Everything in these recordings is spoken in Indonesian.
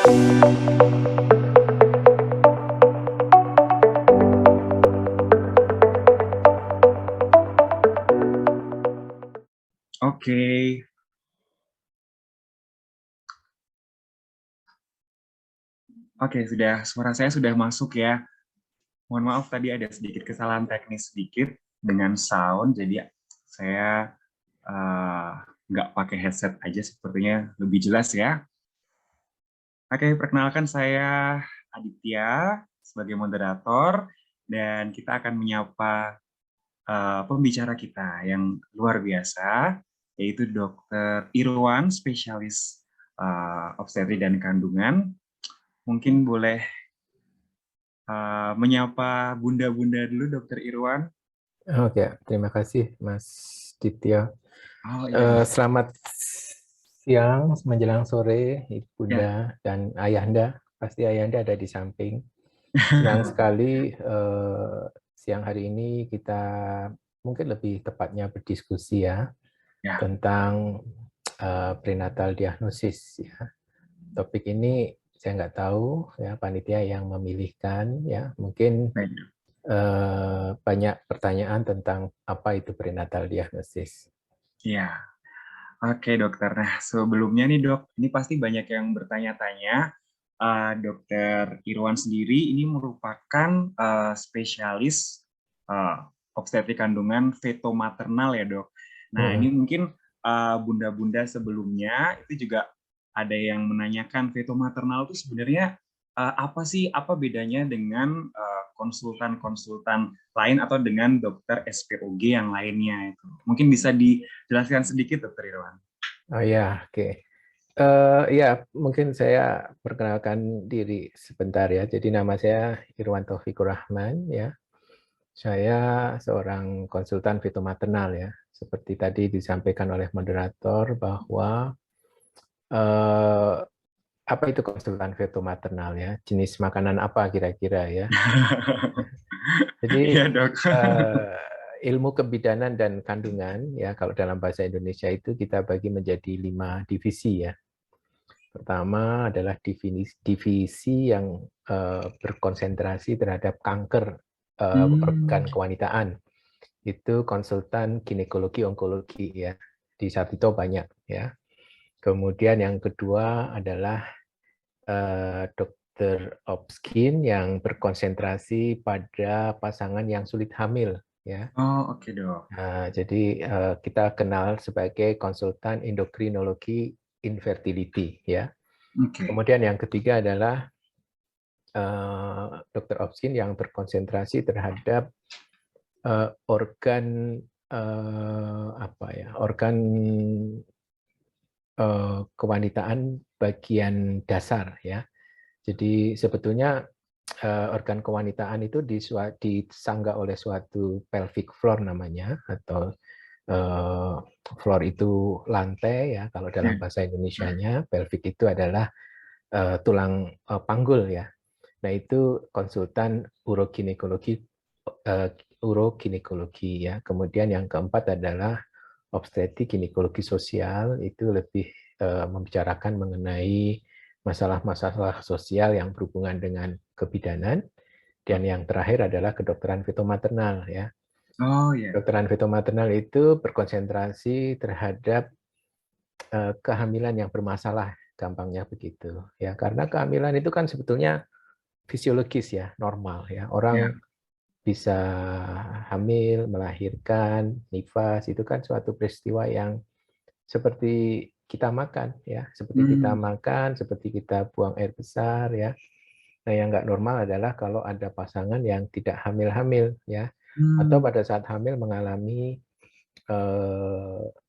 Oke, oke, suara saya sudah masuk ya. Mohon maaf tadi ada sedikit kesalahan teknis sedikit dengan sound, jadi saya eh, nggak pakai headset aja sepertinya lebih jelas ya. Oke, perkenalkan saya Aditya sebagai moderator dan kita akan menyapa pembicara kita yang luar biasa, yaitu Dr. Irwan, spesialis obstetri dan kandungan. Mungkin boleh menyapa bunda-bunda dulu, Dr. Irwan. Oke, terima kasih Mas Ditya. Oh iya, Mas. Selamat siang menjelang sore, Ibu Ya, Bunda dan Ayahanda. Pasti Ayahanda ada di samping. Senang sekali siang hari ini kita mungkin lebih tepatnya berdiskusi ya ya. tentang prenatal diagnosis ya. Topik ini saya nggak tahu ya panitia yang memilihkan ya. Mungkin Baik. banyak pertanyaan tentang apa itu prenatal diagnosis. Ya, oke dokter. Nah, sebelumnya nih dok, ini pasti banyak yang bertanya-tanya. Dokter Irwan sendiri ini merupakan spesialis uh, obstetrik kandungan feto maternal ya dok. Nah, ini mungkin bunda-bunda sebelumnya itu juga ada yang menanyakan feto maternal itu sebenarnya apa sih, apa bedanya dengan konsultan-konsultan lain atau dengan dokter SPOG yang lainnya itu. Mungkin bisa dijelaskan sedikit dokter Irwan. Oh ya, oke. Ya, mungkin saya perkenalkan diri sebentar ya. Jadi nama saya Irwan Taufikur Rahman ya. Saya seorang konsultan fitomaternal ya. Seperti tadi disampaikan oleh moderator bahwa eh, apa itu konsultan fitomaternal ya? Jenis makanan apa kira-kira ya? Jadi Iya dok. ilmu kebidanan dan kandungan ya kalau dalam bahasa Indonesia itu kita bagi menjadi 5 divisi ya. Pertama adalah divisi yang berkonsentrasi terhadap kanker organ kewanitaan. Itu konsultan ginekologi onkologi ya. Di Sarjito banyak ya. Kemudian yang kedua adalah dokter obskin yang berkonsentrasi pada pasangan yang sulit hamil ya. Oh oke dok. Nah, jadi kita kenal sebagai konsultan endokrinologi infertility ya. Oke. Kemudian yang ketiga adalah dokter obskin yang berkonsentrasi terhadap organ apa ya, organ kewanitaan bagian dasar ya. Jadi sebetulnya organ kewanitaan itu disangga oleh suatu pelvic floor namanya atau floor itu lantai ya kalau dalam Ya. bahasa Indonesianya pelvic itu adalah tulang panggul ya. Nah, itu konsultan uroginekologi ya. Kemudian yang keempat adalah obstetrik ginekologi sosial, itu lebih membicarakan mengenai masalah-masalah sosial yang berhubungan dengan kebidanan. Dan yang terakhir adalah kedokteran fitomaternal ya. Oh ya. Kedokteran fitomaternal itu berkonsentrasi terhadap kehamilan yang bermasalah, gampangnya begitu ya. Karena kehamilan itu kan sebetulnya fisiologis ya, normal ya. Ya. Orang bisa hamil, melahirkan, nifas, itu kan suatu peristiwa yang seperti kita makan ya, seperti kita Hmm. makan, seperti kita buang air besar ya. Nah, yang nggak normal adalah kalau ada pasangan yang tidak hamil-hamil ya, atau Hmm. pada saat hamil mengalami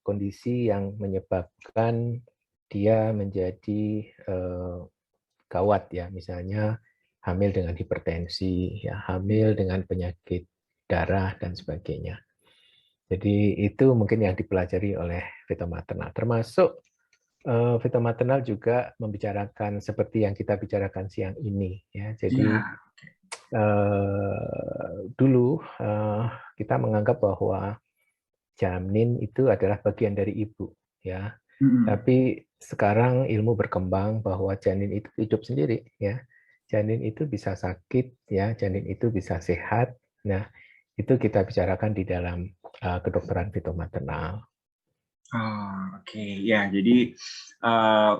kondisi yang menyebabkan dia menjadi gawat ya, misalnya hamil dengan hipertensi, ya, hamil dengan penyakit darah dan sebagainya. Jadi itu mungkin yang dipelajari oleh fitomaternal. Termasuk fitomaternal juga membicarakan seperti yang kita bicarakan siang ini. Ya, jadi Ya. dulu kita menganggap bahwa janin itu adalah bagian dari ibu, ya. Mm-mm. Tapi sekarang ilmu berkembang bahwa janin itu hidup sendiri, ya. Janin itu bisa sakit, ya. Janin itu bisa sehat. Nah, itu kita bicarakan di dalam kedokteran fitomaternal. Oh, oke. Ya, jadi eh,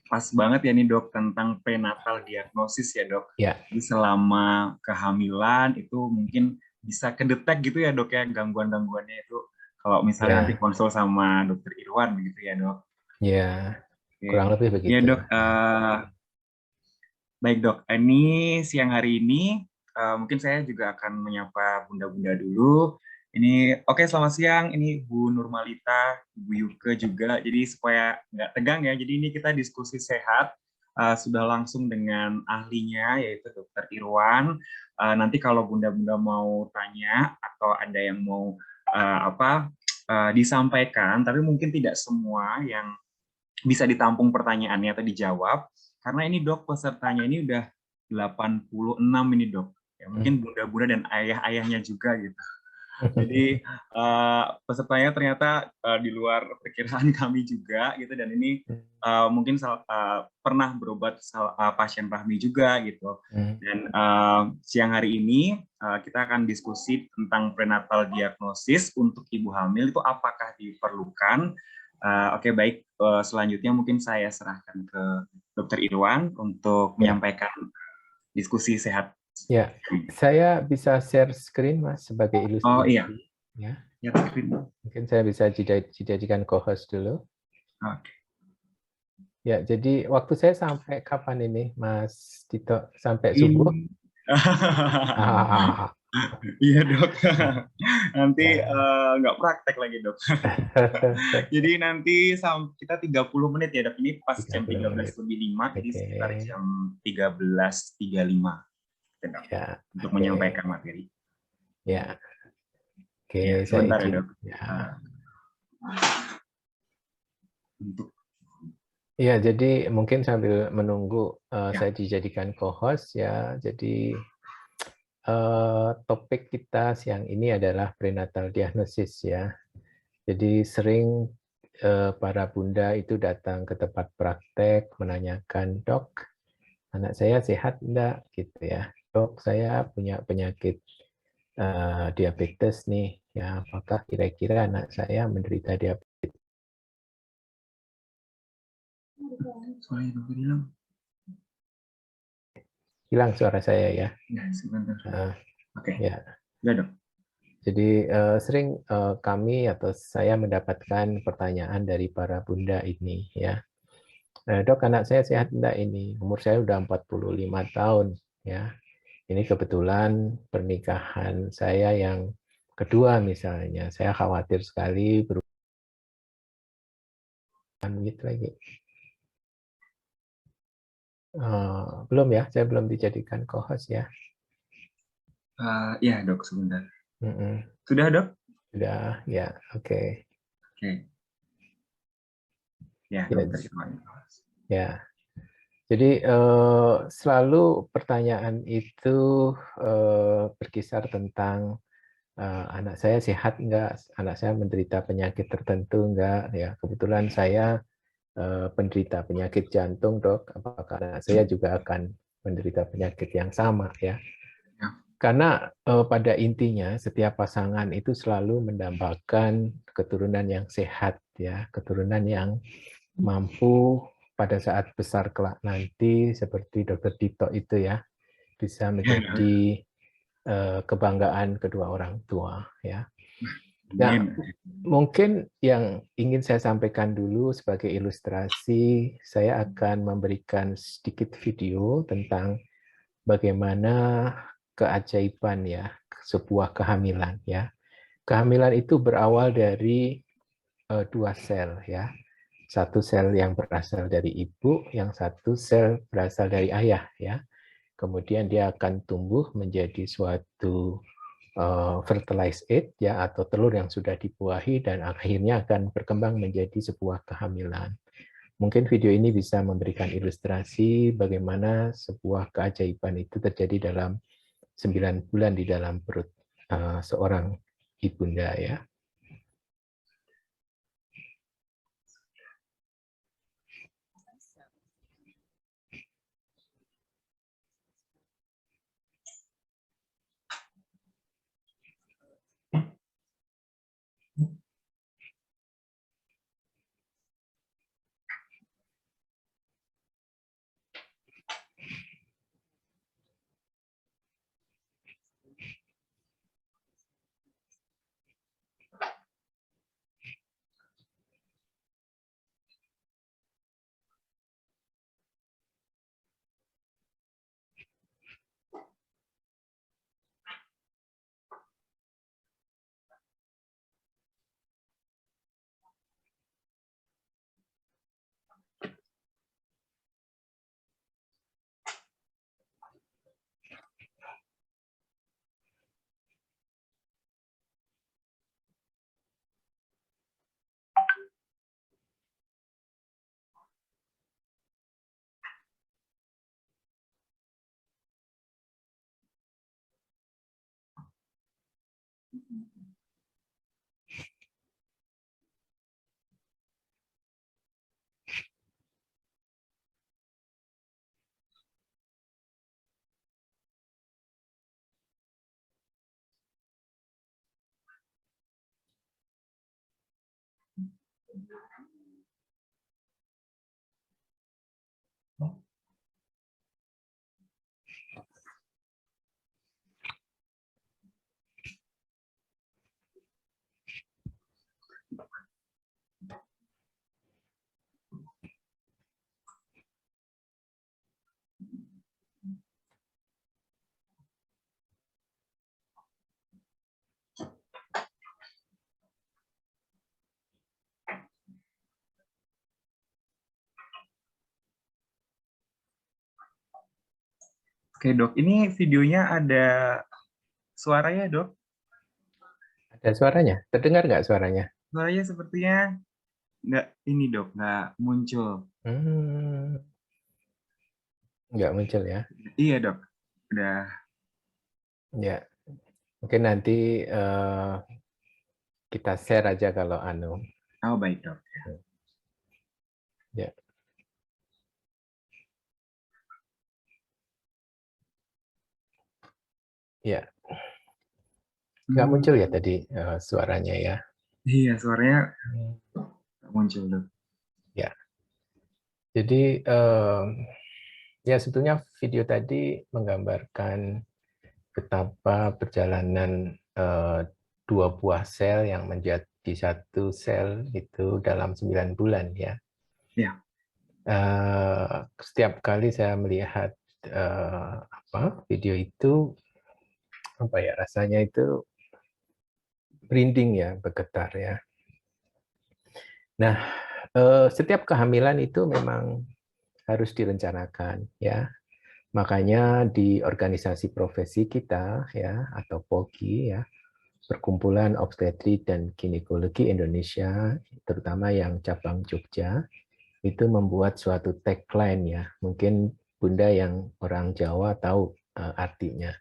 pas banget ya nih dok tentang prenatal diagnosis ya dok. Ya, Jadi selama kehamilan itu mungkin bisa kedetek gitu ya dok ya gangguan-gangguannya itu. Kalau misalnya nanti ya, konsul sama dokter Irwan begitu ya dok. ya, Oke. kurang lebih Ya begitu. dok, baik dok. Ini siang hari ini mungkin saya juga akan menyapa bunda-bunda dulu. Ini oke, selamat siang. Ini Bu Nurmalita, Bu Yuke juga. Jadi supaya nggak tegang ya. Jadi ini kita diskusi sehat. Sudah langsung dengan ahlinya yaitu Dokter Irwan. Nanti kalau bunda-bunda mau tanya atau ada yang mau disampaikan, tapi mungkin tidak semua yang bisa ditampung pertanyaannya atau dijawab. Karena ini dok, pesertanya ini udah 86 ini dok. Ya, mungkin bunda-bunda dan ayah-ayahnya juga gitu. Jadi pesertanya ternyata di luar perkiraan kami juga gitu, dan ini mungkin pernah berobat pasien Rahmi juga gitu. Dan siang hari ini kita akan diskusi tentang prenatal diagnosis untuk ibu hamil itu apakah diperlukan. Oke, baik, selanjutnya mungkin saya serahkan ke Dokter Irwan untuk Ya, menyampaikan diskusi sehat. ya. Saya bisa share screen, Mas, sebagai Oh iya, ilustrasi. Ya, ya, mungkin saya bisa dijadikan co-host dulu. oke. Ya, jadi waktu saya sampai kapan ini, Mas Tito? Sampai subuh? Ini Ah, iya dok, nanti ya. nggak praktek lagi dok. Jadi nanti kita 30 menit ya dok, ini pas jam 30 13 menit. lebih 5, jadi Oke. sekitar jam 13.35 ya, dok, Ya, untuk oke. menyampaikan materi. Ya, oke, Ya, saya sebentar ya izin. dok. Ya. Uh, untuk Ya, jadi mungkin sambil menunggu ya, saya dijadikan co-host ya. Jadi topik kita siang ini adalah prenatal diagnosis ya. Jadi sering para bunda itu datang ke tempat praktek menanyakan, "Dok, anak saya sehat enggak?" gitu ya. "Dok, saya punya penyakit diabetes nih. Ya, apakah kira-kira anak saya menderita diabetes?" soalnya dok bilang, Hilang suara saya ya. ya sebentar. Uh, Oke, ya. ya dok. Jadi sering kami atau saya mendapatkan pertanyaan dari para bunda ini ya. "Dok, anak saya sehat enggak ini? Umur saya udah 45 tahun ya. Ini kebetulan pernikahan saya yang kedua misalnya. Saya khawatir sekali berulang gitu lagi." Belum ya, saya belum dijadikan co-host ya. Ya dok, sebentar. Mm-mm. Sudah dok? Sudah ya, oke. Oke, ya Ya, dokter Irwan. ya. Jadi selalu pertanyaan itu berkisar tentang anak saya sehat enggak, anak saya menderita penyakit tertentu enggak, ya kebetulan saya penderita penyakit jantung dok, apakah anak saya juga akan menderita penyakit yang sama ya? Ya. Karena pada intinya setiap pasangan itu selalu mendambakan keturunan yang sehat ya, keturunan yang mampu pada saat besar kelak nanti seperti Dokter Dito itu ya bisa menjadi kebanggaan kedua orang tua ya. Nah, Amin. mungkin yang ingin saya sampaikan dulu sebagai ilustrasi, saya akan memberikan sedikit video tentang bagaimana keajaiban ya sebuah kehamilan ya. Kehamilan itu berawal dari dua sel ya. Satu sel yang berasal dari ibu, yang satu sel berasal dari ayah ya. Kemudian dia akan tumbuh menjadi suatu fertilized egg ya atau telur yang sudah dibuahi dan akhirnya akan berkembang menjadi sebuah kehamilan. Mungkin video ini bisa memberikan ilustrasi bagaimana sebuah keajaiban itu terjadi dalam 9 bulan di dalam perut seorang ibunda ya. Oke dok, ini videonya ada suaranya dok? Ada suaranya? Terdengar nggak suaranya? Suaranya sepertinya nggak ini dok, nggak muncul. Nggak muncul ya? Iya dok, udah. Ya, mungkin nanti kita share aja kalau anu. Oh baik dok. Ya. Ya, nggak muncul ya tadi suaranya ya. Iya suaranya nggak muncul dok. Ya, jadi ya sebetulnya video tadi menggambarkan betapa perjalanan dua buah sel yang menjadi satu sel itu dalam 9 bulan ya. Ya. Setiap kali saya melihat video itu, apa ya, rasanya itu merinding ya, bergetar ya. Nah, setiap kehamilan itu memang harus direncanakan ya. Makanya di organisasi profesi kita ya, atau POGI ya, Perkumpulan Obstetrik dan Ginekologi Indonesia, terutama yang cabang Jogja, itu membuat suatu tagline ya. Mungkin Bunda yang orang Jawa tahu artinya.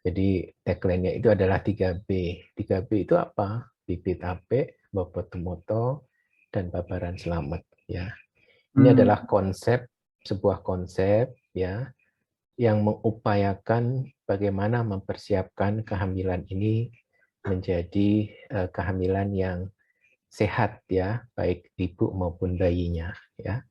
Jadi tagline-nya itu adalah 3B. 3B itu apa? Bibit apik, bobot tumoto, dan babaran selamat ya. Ini adalah konsep, sebuah konsep ya, yang mengupayakan bagaimana mempersiapkan kehamilan ini menjadi kehamilan yang sehat ya, baik ibu maupun bayinya ya.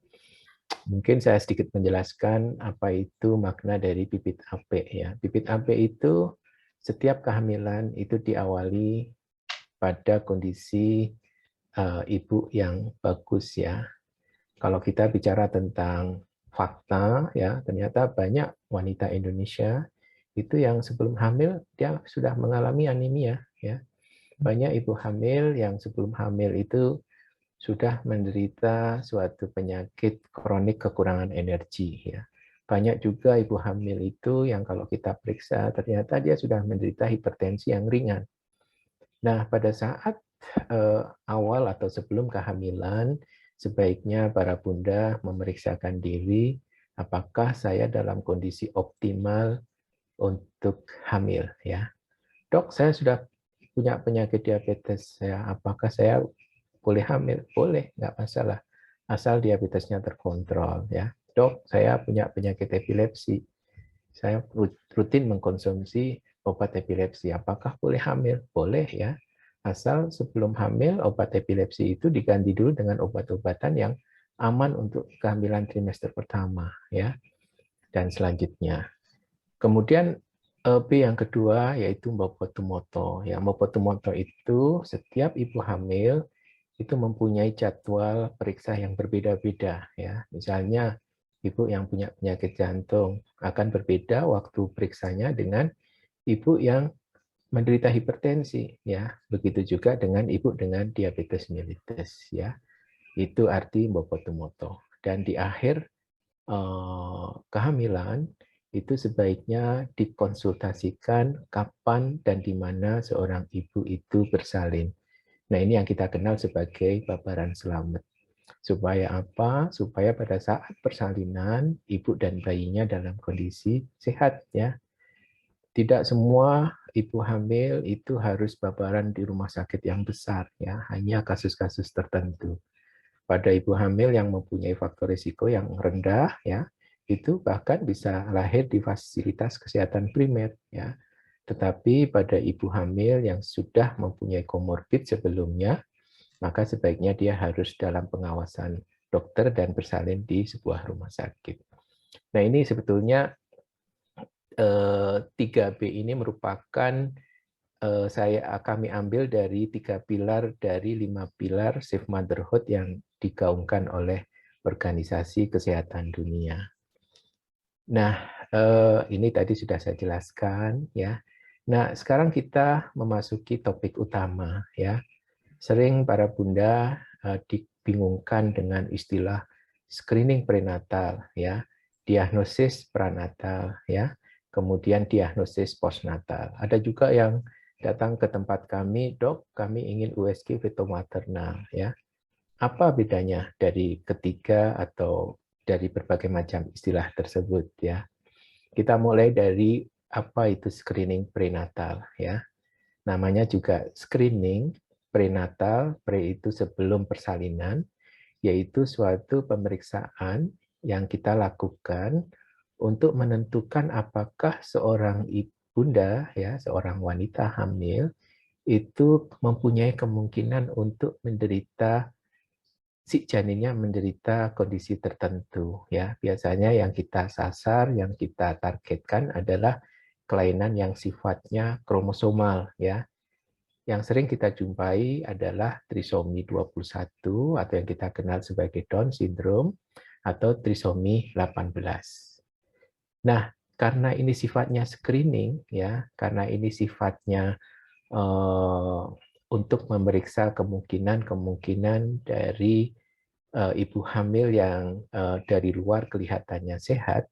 Mungkin saya sedikit menjelaskan apa itu makna dari bibit apik ya. Bibit apik itu setiap kehamilan itu diawali pada kondisi ibu yang bagus ya. Kalau kita bicara tentang fakta ya, ternyata banyak wanita Indonesia itu yang sebelum hamil dia sudah mengalami anemia ya. Banyak ibu hamil yang sebelum hamil itu sudah menderita suatu penyakit kronik kekurangan energi ya. Banyak juga ibu hamil itu yang kalau kita periksa ternyata dia sudah menderita hipertensi yang ringan. Nah, pada saat awal atau sebelum kehamilan, sebaiknya para bunda memeriksakan diri apakah saya dalam kondisi optimal untuk hamil ya. Dok, saya sudah punya penyakit diabetes, apakah saya boleh hamil? Boleh, nggak masalah. Asal diabetesnya terkontrol ya. Dok, saya punya penyakit epilepsi. Saya rutin mengkonsumsi obat epilepsi. Apakah boleh hamil? Boleh ya. Asal sebelum hamil obat epilepsi itu diganti dulu dengan obat-obatan yang aman untuk kehamilan trimester pertama ya. Dan selanjutnya. Kemudian B yang kedua yaitu Mbopotumoto. Ya, Mbopotumoto itu setiap ibu hamil itu mempunyai jadwal periksa yang berbeda-beda ya. Misalnya ibu yang punya penyakit jantung akan berbeda waktu periksanya dengan ibu yang menderita hipertensi ya. Begitu juga dengan ibu dengan diabetes mellitus ya. Itu arti Mbopotumoto. Dan di akhir kehamilan itu sebaiknya dikonsultasikan kapan dan di mana seorang ibu itu bersalin. Nah, ini yang kita kenal sebagai babaran selamat. Supaya apa? Supaya pada saat persalinan ibu dan bayinya dalam kondisi sehat ya. Tidak semua ibu hamil itu harus babaran di rumah sakit yang besar ya, hanya kasus-kasus tertentu. Pada ibu hamil yang mempunyai faktor risiko yang rendah ya, itu bahkan bisa lahir di fasilitas kesehatan primer ya. Tetapi pada ibu hamil yang sudah mempunyai komorbid sebelumnya, maka sebaiknya dia harus dalam pengawasan dokter dan bersalin di sebuah rumah sakit. Nah, ini sebetulnya 3B ini merupakan kami ambil dari 3 pilar dari 5 pilar Safe Motherhood yang digaungkan oleh Organisasi Kesehatan Dunia. Nah, ini tadi sudah saya jelaskan ya. Nah, sekarang kita memasuki topik utama ya. Sering para bunda dibingungkan dengan istilah screening prenatal ya, diagnosis pranatal ya, kemudian diagnosis postnatal. Ada juga yang datang ke tempat kami, "Dok, kami ingin USG feto-maternal ya." Apa bedanya dari ketiga atau dari berbagai macam istilah tersebut ya? Kita mulai dari apa itu screening prenatal ya. Namanya juga screening prenatal, pre itu sebelum persalinan, yaitu suatu pemeriksaan yang kita lakukan untuk menentukan apakah seorang ibunda ya, seorang wanita hamil itu mempunyai kemungkinan untuk menderita si janinnya menderita kondisi tertentu ya. Biasanya yang kita sasar, yang kita targetkan adalah kelainan yang sifatnya kromosomal ya. Yang sering kita jumpai adalah trisomi 21 atau yang kita kenal sebagai Down syndrome atau trisomi 18. Nah, karena ini sifatnya screening ya, karena ini sifatnya untuk memeriksa kemungkinan dari ibu hamil yang dari luar kelihatannya sehat,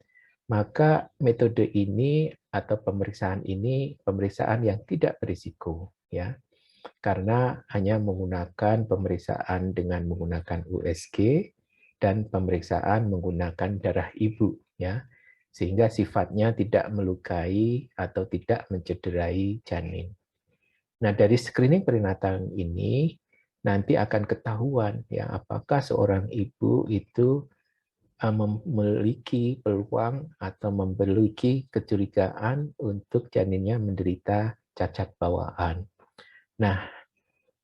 maka metode ini atau pemeriksaan ini pemeriksaan yang tidak berisiko ya. Karena hanya menggunakan pemeriksaan dengan menggunakan USG dan pemeriksaan menggunakan darah ibu ya. Sehingga sifatnya tidak melukai atau tidak mencederai janin. Nah, dari screening prenatal ini nanti akan ketahuan ya apakah seorang ibu itu memiliki peluang atau memiliki kecurigaan untuk janinnya menderita cacat bawaan. Nah,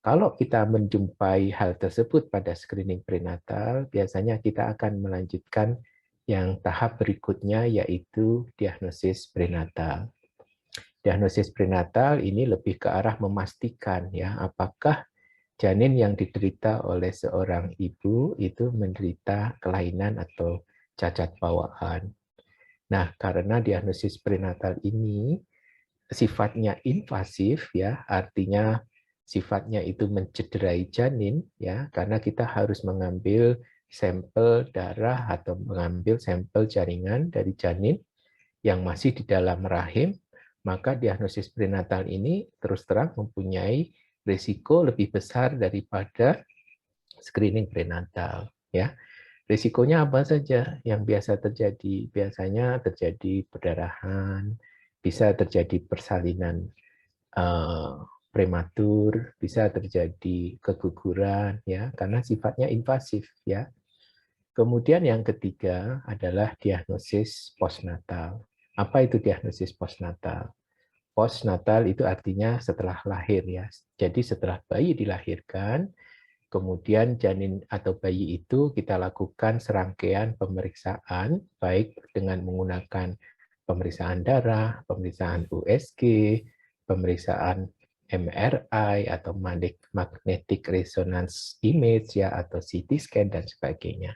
kalau kita menjumpai hal tersebut pada screening prenatal, biasanya kita akan melanjutkan yang tahap berikutnya yaitu diagnosis prenatal. Diagnosis prenatal ini lebih ke arah memastikan ya apakah janin yang diderita oleh seorang ibu itu menderita kelainan atau cacat bawaan. Nah, karena diagnosis prenatal ini sifatnya invasif ya, artinya sifatnya itu mencederai janin ya, karena kita harus mengambil sampel darah atau mengambil sampel jaringan dari janin yang masih di dalam rahim, maka diagnosis prenatal ini terus terang mempunyai risiko lebih besar daripada screening prenatal ya. Risikonya apa saja yang biasa terjadi? Biasanya terjadi perdarahan, bisa terjadi persalinan prematur, bisa terjadi keguguran ya karena sifatnya invasif ya. Kemudian yang ketiga adalah diagnosis postnatal. Apa itu diagnosis postnatal? Postnatal itu artinya setelah lahir ya. Jadi setelah bayi dilahirkan, kemudian janin atau bayi itu kita lakukan serangkaian pemeriksaan, baik dengan menggunakan pemeriksaan darah, pemeriksaan USG, pemeriksaan MRI atau magnetic resonance image ya atau CT scan dan sebagainya.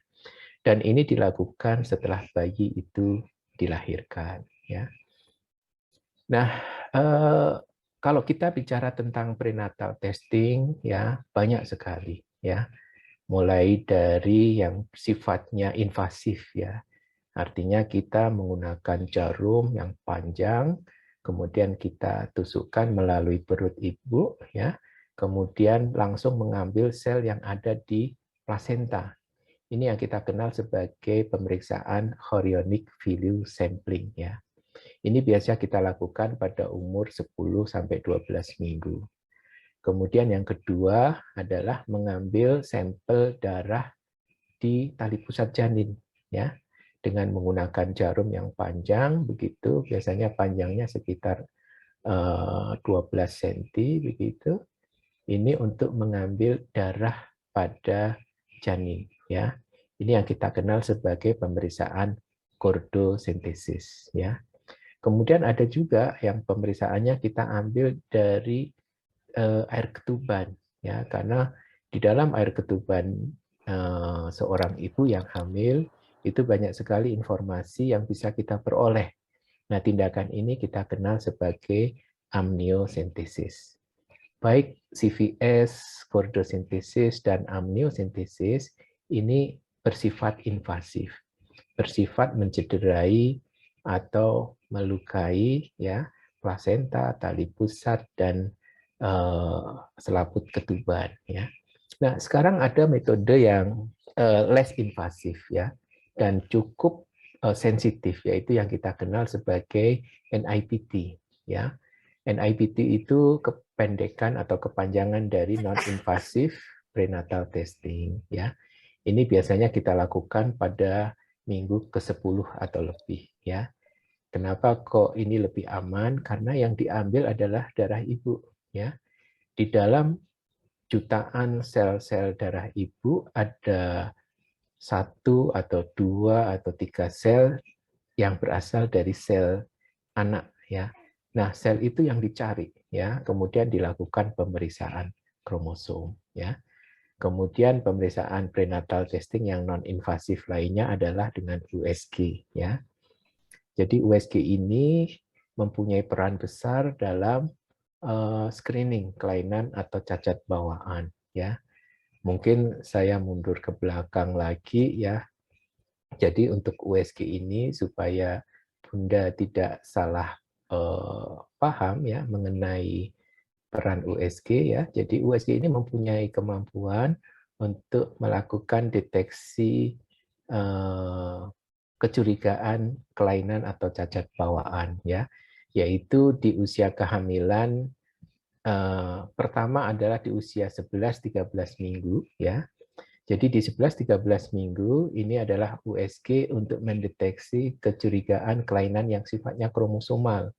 Dan ini dilakukan setelah bayi itu dilahirkan ya. Nah, kalau kita bicara tentang prenatal testing ya banyak sekali ya. Mulai dari yang sifatnya invasif ya. Artinya kita menggunakan jarum yang panjang, kemudian kita tusukkan melalui perut ibu ya. Kemudian langsung mengambil sel yang ada di plasenta. Ini yang kita kenal sebagai pemeriksaan chorionic villus sampling ya. Ini biasa kita lakukan pada umur 10 sampai 12 minggu. Kemudian yang kedua adalah mengambil sampel darah di tali pusat janin ya dengan menggunakan jarum yang panjang begitu, biasanya panjangnya sekitar 12 cm begitu. Ini untuk mengambil darah pada janin, ya. Ini yang kita kenal sebagai pemeriksaan chordosentesis, ya. Kemudian ada juga yang pemeriksaannya kita ambil dari air ketuban, ya, karena di dalam air ketuban seorang ibu yang hamil itu banyak sekali informasi yang bisa kita peroleh. Nah, tindakan ini kita kenal sebagai amniosentesis. Baik CVS, chordosentesis, dan amniosentesis ini bersifat invasif, bersifat mencederai atau melukai, ya, plasenta, tali pusat, dan selaput ketuban, ya. Nah, sekarang ada metode yang less invasif, ya, dan cukup sensitif, yaitu yang kita kenal sebagai NIPT, ya. NIPT itu kependekan atau kepanjangan dari non-invasive prenatal testing, ya. Ini biasanya kita lakukan pada minggu ke-10 atau lebih, ya. Kenapa kok ini lebih aman? Karena yang diambil adalah darah ibu, ya. Di dalam jutaan sel-sel darah ibu ada 1 atau 2 atau 3 sel yang berasal dari sel anak, ya. Nah, sel itu yang dicari, ya. Kemudian dilakukan pemeriksaan kromosom, ya. Kemudian pemeriksaan prenatal testing yang non invasif lainnya adalah dengan USG, ya. Jadi USG ini mempunyai peran besar dalam screening kelainan atau cacat bawaan, ya. Mungkin saya mundur ke belakang lagi, ya. Jadi untuk USG ini supaya Bunda tidak salah paham, ya, mengenai peran USG, ya. Jadi USG ini mempunyai kemampuan untuk melakukan deteksi kecurigaan kelainan atau cacat bawaan, ya, yaitu di usia kehamilan pertama adalah di usia 11-13 minggu, ya. Jadi di 11-13 minggu ini adalah USG untuk mendeteksi kecurigaan kelainan yang sifatnya kromosomal.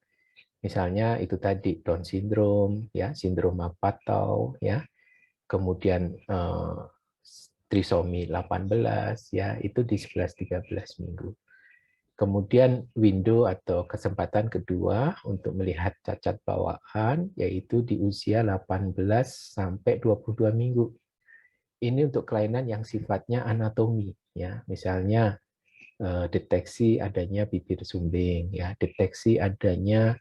Misalnya itu tadi Down syndrome, ya, sindroma Patau, ya. Kemudian trisomi 18, ya, itu di 11-13 minggu. Kemudian window atau kesempatan kedua untuk melihat cacat bawaan yaitu di usia 18 sampai 22 minggu. Ini untuk kelainan yang sifatnya anatomi, ya. Misalnya deteksi adanya bibir sumbing, ya, deteksi adanya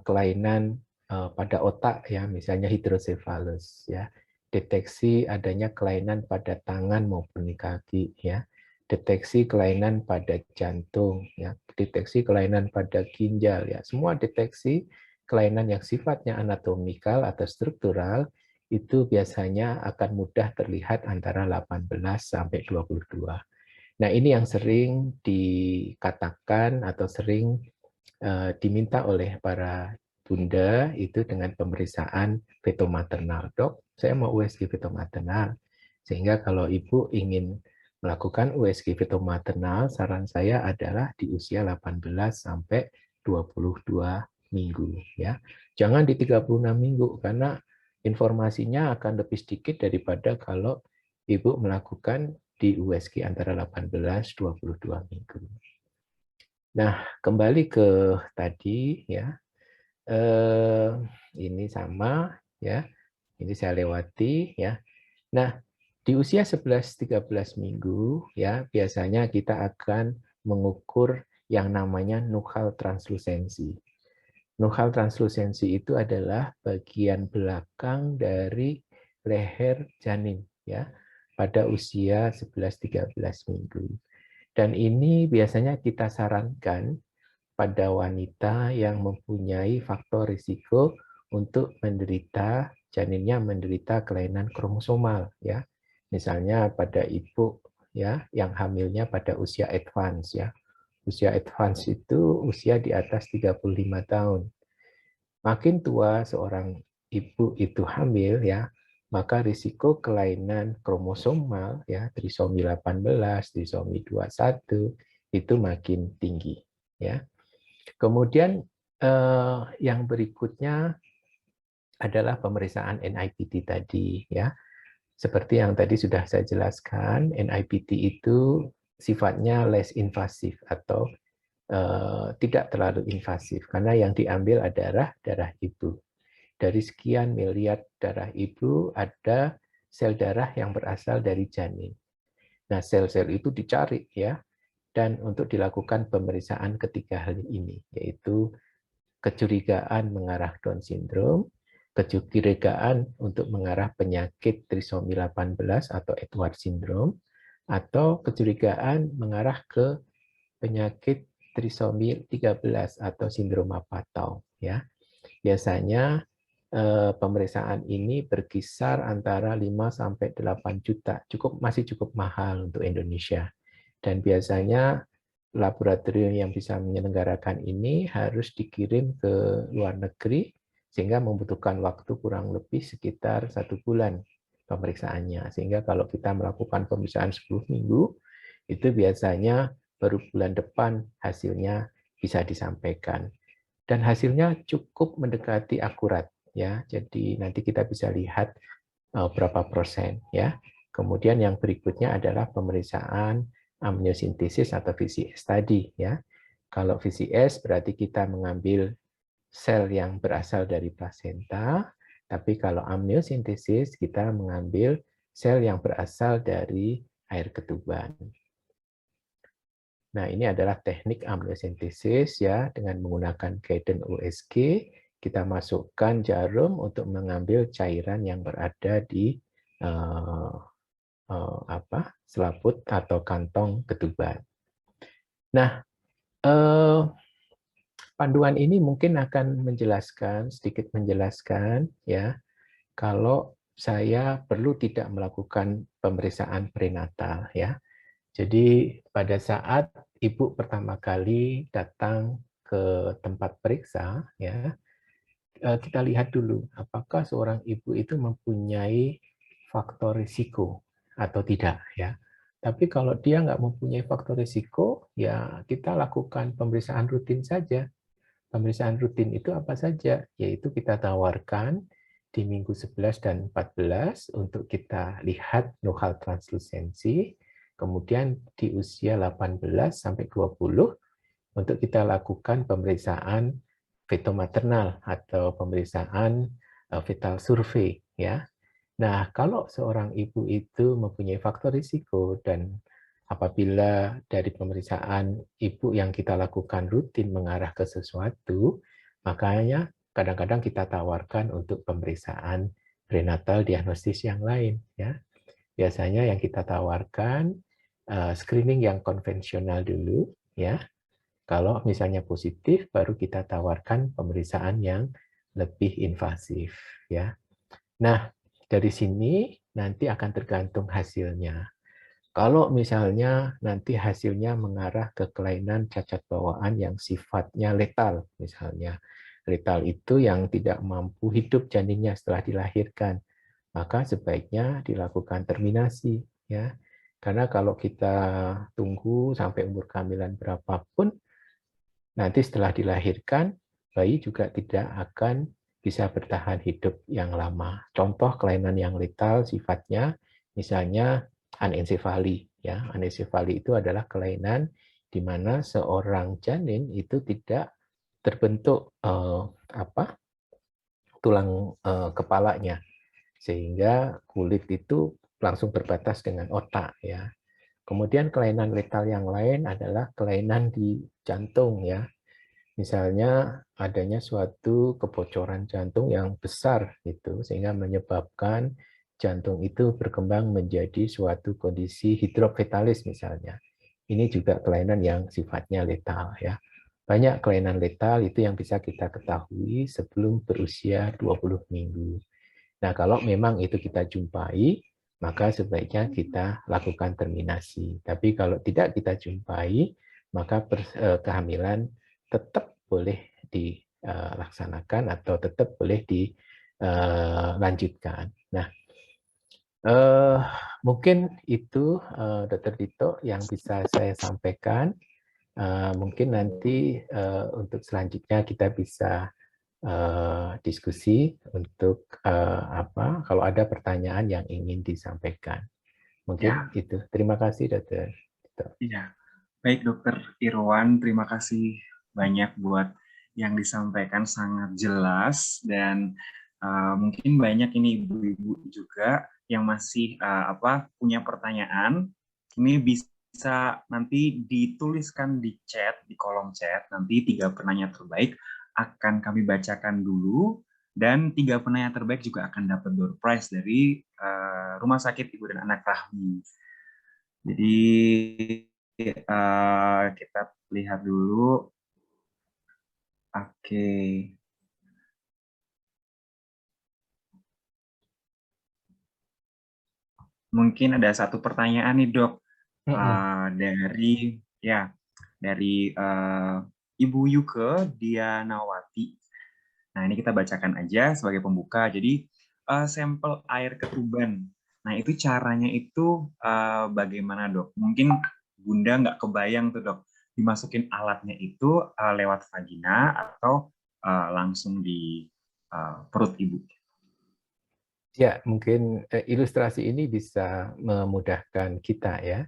kelainan pada otak, ya, misalnya hidrosefalus, ya. Deteksi adanya kelainan pada tangan maupun di kaki, ya. Deteksi kelainan pada jantung, ya. Deteksi kelainan pada ginjal, ya. Semua deteksi kelainan yang sifatnya anatomikal atau struktural itu biasanya akan mudah terlihat antara 18 sampai 22. Nah, ini yang sering dikatakan atau sering diminta oleh para bunda itu dengan pemeriksaan feto maternal. Dok, saya mau USG feto maternal. Sehingga kalau ibu ingin melakukan USG feto maternal, saran saya adalah di usia 18 sampai 22 minggu, ya. Jangan di 36 minggu karena informasinya akan lebih sedikit daripada kalau ibu melakukan di USG antara 18-22 minggu. Nah, kembali ke tadi, ya. Ini sama, ya. Ini saya lewati, ya. Nah, di usia 11-13 minggu, ya, biasanya kita akan mengukur yang namanya nuchal translusensi. Nuchal translusensi itu adalah bagian belakang dari leher janin, ya, pada usia 11-13 minggu. Dan ini biasanya kita sarankan pada wanita yang mempunyai faktor risiko untuk menderita, janinnya menderita kelainan kromosomal, ya. Misalnya pada ibu, ya, yang hamilnya pada usia advance, ya. Usia advance itu usia di atas 35 tahun. Makin tua seorang ibu itu hamil, ya, maka risiko kelainan kromosomal, ya, trisomi 18, trisomi 21 itu makin tinggi, ya. Kemudian yang berikutnya adalah pemeriksaan NIPT tadi, ya. Seperti yang tadi sudah saya jelaskan, NIPT itu sifatnya less invasif atau tidak terlalu invasif karena yang diambil adalah darah ibu. Dari sekian miliar darah ibu ada sel darah yang berasal dari janin. Nah, sel-sel itu dicari ya, dan untuk dilakukan pemeriksaan ketiga hal ini, yaitu kecurigaan mengarah Down syndrome, kecurigaan untuk mengarah penyakit trisomi 18 atau Edwards syndrome, atau kecurigaan mengarah ke penyakit trisomi 13 atau sindroma Patau. Ya. Biasanya pemeriksaan ini berkisar antara 5 sampai 8 juta, masih cukup mahal untuk Indonesia. Dan biasanya laboratorium yang bisa menyelenggarakan ini harus dikirim ke luar negeri, sehingga membutuhkan waktu kurang lebih sekitar 1 bulan pemeriksaannya. Sehingga kalau kita melakukan pemeriksaan 10 minggu, itu biasanya baru bulan depan hasilnya bisa disampaikan. Dan hasilnya cukup mendekati akurat, ya. Jadi nanti kita bisa lihat berapa persen, ya. Kemudian yang berikutnya adalah pemeriksaan amniosintesis atau VCS tadi, ya. Kalau VCS berarti kita mengambil sel yang berasal dari plasenta, tapi kalau amniosintesis kita mengambil sel yang berasal dari air ketuban. Nah, ini adalah teknik amniosintesis ya, dengan menggunakan Guidance USG, kita masukkan jarum untuk mengambil cairan yang berada di selaput atau kantong ketuban. Nah, panduan ini mungkin akan sedikit menjelaskan ya, kalau saya perlu tidak melakukan pemeriksaan prenatal ya. Jadi pada saat ibu pertama kali datang ke tempat periksa, ya kita lihat dulu apakah seorang ibu itu mempunyai faktor risiko atau tidak, ya. Tapi kalau dia nggak mempunyai faktor risiko, ya kita lakukan pemeriksaan rutin saja. Pemeriksaan rutin itu apa saja? Yaitu kita tawarkan di minggu 11 dan 14 untuk kita lihat nuchal translusensi, kemudian di usia 18 sampai 20 untuk kita lakukan pemeriksaan feto-maternal atau pemeriksaan fetal survey, ya. Nah, kalau seorang ibu itu mempunyai faktor risiko dan apabila dari pemeriksaan ibu yang kita lakukan rutin mengarah ke sesuatu, makanya kadang-kadang kita tawarkan untuk pemeriksaan prenatal diagnostis yang lain, ya. Biasanya yang kita tawarkan screening yang konvensional dulu, ya. Kalau misalnya positif, baru kita tawarkan pemeriksaan yang lebih invasif, ya. Nah, dari sini nanti akan tergantung hasilnya. Kalau misalnya nanti hasilnya mengarah ke kelainan cacat bawaan yang sifatnya letal, misalnya. Letal itu yang tidak mampu hidup janinnya setelah dilahirkan, maka sebaiknya dilakukan terminasi, ya. Karena kalau kita tunggu sampai umur kehamilan berapapun, nanti setelah dilahirkan, bayi juga tidak akan bisa bertahan hidup yang lama. Contoh kelainan yang letal sifatnya, misalnya anencefali. Ya, anencefali itu adalah kelainan di mana seorang janin itu tidak terbentuk tulang kepalanya, sehingga kulit itu langsung berbatas dengan otak. Ya. Kemudian kelainan letal yang lain adalah kelainan di jantung, ya. Misalnya adanya suatu kebocoran jantung yang besar itu sehingga menyebabkan jantung itu berkembang menjadi suatu kondisi hidrofetalis misalnya. Ini juga kelainan yang sifatnya letal, ya. Banyak kelainan letal itu yang bisa kita ketahui sebelum berusia 20 minggu. Nah, kalau memang itu kita jumpai, maka sebaiknya kita lakukan terminasi. Tapi kalau tidak kita jumpai, maka kehamilan tetap boleh dilaksanakan atau tetap boleh dilanjutkan. Nah, mungkin itu Dr. Dito yang bisa saya sampaikan. Mungkin nanti untuk selanjutnya kita bisa diskusi untuk kalau ada pertanyaan yang ingin disampaikan. Mungkin Ya, itu. Terima kasih, Dokter. iya. Baik, Dokter Irwan, terima kasih banyak buat yang disampaikan sangat jelas dan mungkin banyak ini ibu-ibu juga yang masih punya pertanyaan. Ini bisa nanti dituliskan di chat, di kolom chat. Nanti 3 penanya terbaik akan kami bacakan dulu dan 3 penanya terbaik juga akan dapat door prize dari Rumah Sakit Ibu dan Anak Rahmi. Jadi kita lihat dulu. Oke. Mungkin ada satu pertanyaan nih, Dok. Dari Ibu Yuke Dianawati. Nah, ini kita bacakan aja sebagai pembuka. Jadi, sampel air ketuban. Nah, itu caranya itu bagaimana, Dok? Mungkin Bunda nggak kebayang tuh, Dok. Dimasukin alatnya itu lewat vagina atau langsung di perut Ibu. Ya, mungkin ilustrasi ini bisa memudahkan kita ya.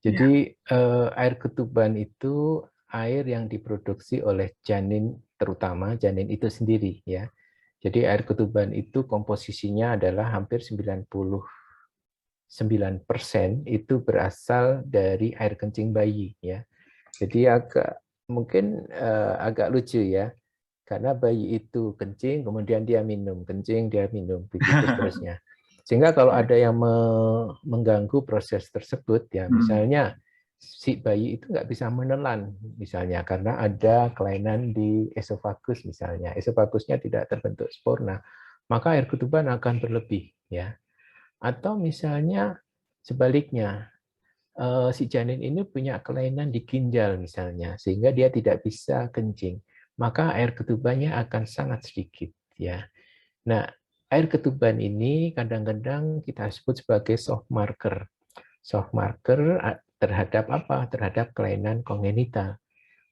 Ya. Jadi air ketuban itu air yang diproduksi oleh janin, terutama janin itu sendiri ya. Jadi air ketuban itu komposisinya adalah hampir 99% itu berasal dari air kencing bayi ya. Jadi mungkin agak lucu ya. Karena bayi itu kencing, kemudian dia minum, kencing, dia minum, begitu seterusnya. Sehingga kalau Ya. ada yang mengganggu proses tersebut, ya misalnya si bayi itu nggak bisa menelan, misalnya karena ada kelainan di esofagus, misalnya esofagusnya tidak terbentuk sporna, maka air ketuban akan berlebih, ya. Atau misalnya sebaliknya, si janin ini punya kelainan di ginjal misalnya, sehingga dia tidak bisa kencing, maka air ketubannya akan sangat sedikit ya. Nah, air ketuban ini kadang-kadang kita sebut sebagai soft marker. Soft marker terhadap apa? Terhadap kelainan kongenital.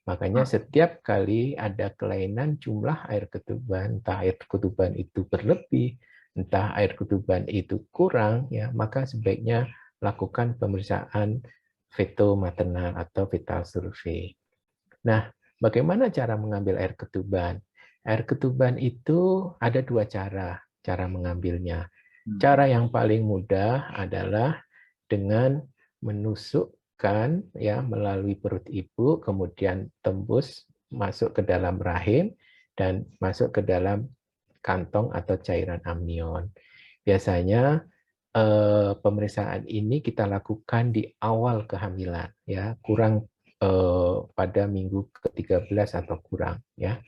Makanya setiap kali ada kelainan jumlah air ketuban, entah air ketuban itu berlebih, entah air ketuban itu kurang, ya maka sebaiknya lakukan pemeriksaan feto maternal atau fetal survey. Nah, bagaimana cara mengambil air ketuban? Air ketuban itu ada dua cara mengambilnya. Cara yang paling mudah adalah dengan menusukkan ya melalui perut ibu, kemudian tembus masuk ke dalam rahim dan masuk ke dalam kantong atau cairan amnion. Biasanya pemeriksaan ini kita lakukan di awal kehamilan, ya kurang pada minggu ke-13 atau kurang, ya.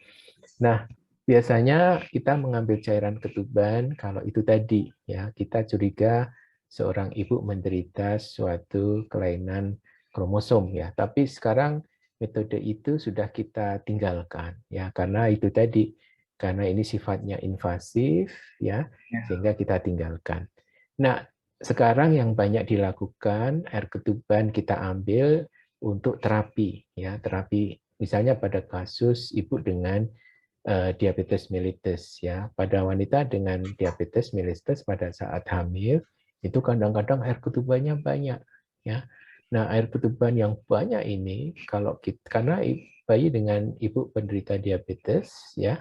Nah, biasanya kita mengambil cairan ketuban kalau itu tadi, ya kita curiga seorang ibu menderita suatu kelainan kromosom, ya. Tapi sekarang metode itu sudah kita tinggalkan, ya karena itu tadi, karena ini sifatnya invasif, ya sehingga kita tinggalkan. Nah, sekarang yang banyak dilakukan air ketuban kita ambil untuk terapi, ya terapi misalnya pada kasus ibu dengan diabetes mellitus, ya pada wanita dengan diabetes mellitus pada saat hamil itu kadang-kadang air ketubannya banyak, ya. Nah, air ketuban yang banyak ini kalau kita, karena bayi dengan ibu penderita diabetes, ya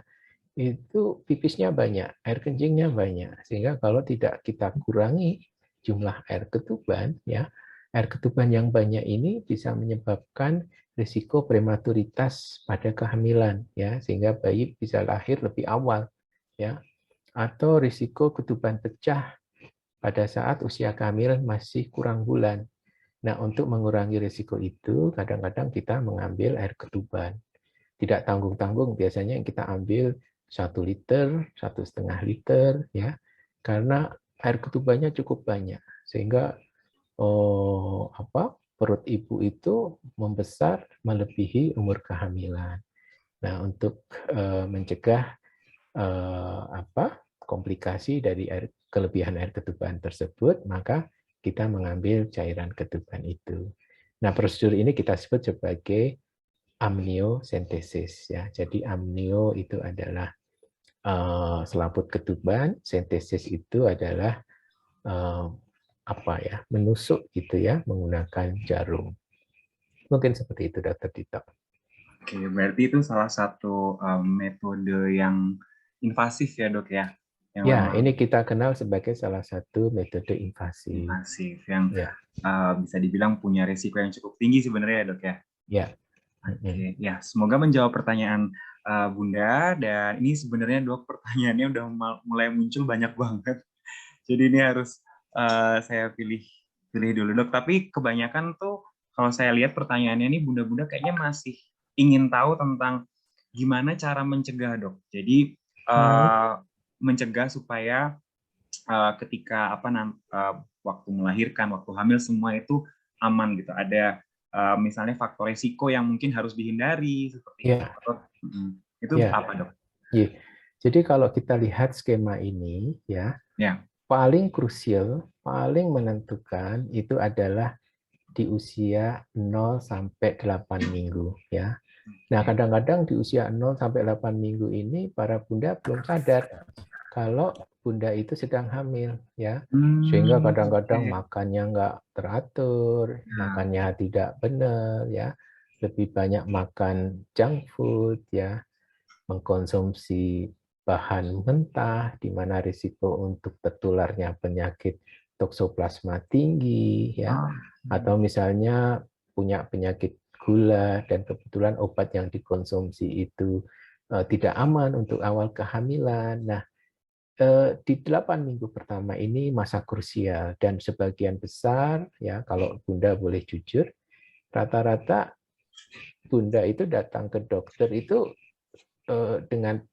itu pipisnya banyak, air kencingnya banyak, sehingga kalau tidak kita kurangi jumlah air ketuban, ya air ketuban yang banyak ini bisa menyebabkan risiko prematuritas pada kehamilan, ya sehingga bayi bisa lahir lebih awal, ya atau risiko ketuban pecah pada saat usia kehamilan masih kurang bulan. Nah, untuk mengurangi risiko itu, kadang-kadang kita mengambil air ketuban. Tidak tanggung-tanggung, biasanya yang kita ambil 1 liter, 1,5 liter, ya, karena air ketubannya cukup banyak, sehingga perut ibu itu membesar melebihi umur kehamilan. Nah, untuk mencegah komplikasi dari kelebihan air ketuban tersebut, maka kita mengambil cairan ketuban itu. Nah, prosedur ini kita sebut sebagai amniosentesis, ya. Jadi amnio itu adalah selaput ketuban, sintesis itu adalah menusuk gitu ya menggunakan jarum. Mungkin seperti itu, Dr. Dito. Oke, berarti itu salah satu metode yang invasif ya dok ya? Yang Ya, memang ini kita kenal sebagai salah satu metode invasi. invasif, yang Ya, bisa dibilang punya risiko yang cukup tinggi sebenarnya ya dok ya? ya. Oke, ya semoga menjawab pertanyaan Bunda, dan ini sebenarnya dok pertanyaannya udah mulai muncul banyak banget. Jadi ini harus saya pilih dulu dok. Tapi kebanyakan tuh kalau saya lihat pertanyaannya ini bunda-bunda kayaknya masih ingin tahu tentang gimana cara mencegah dok. Jadi mencegah supaya ketika waktu melahirkan, waktu hamil semua itu aman gitu. Ada misalnya faktor resiko yang mungkin harus dihindari seperti itu. Ya, Itu ya. apa dok? Ya. Jadi kalau kita lihat skema ini ya, Ya. paling krusial, paling menentukan itu adalah di usia 0 sampai 8 minggu ya. Nah, kadang-kadang di usia 0 sampai 8 minggu ini para bunda belum sadar kalau bunda itu sedang hamil ya. Sehingga kadang-kadang makannya nggak teratur, makannya tidak benar ya. Lebih banyak makan junk food ya, mengkonsumsi bahan mentah di mana risiko untuk tertularnya penyakit toksoplasma tinggi ya, atau misalnya punya penyakit gula dan kebetulan obat yang dikonsumsi itu tidak aman untuk awal kehamilan. Nah, di 8 minggu pertama ini masa krusial dan sebagian besar ya, kalau Bunda boleh jujur, rata-rata Bunda itu datang ke dokter itu dengan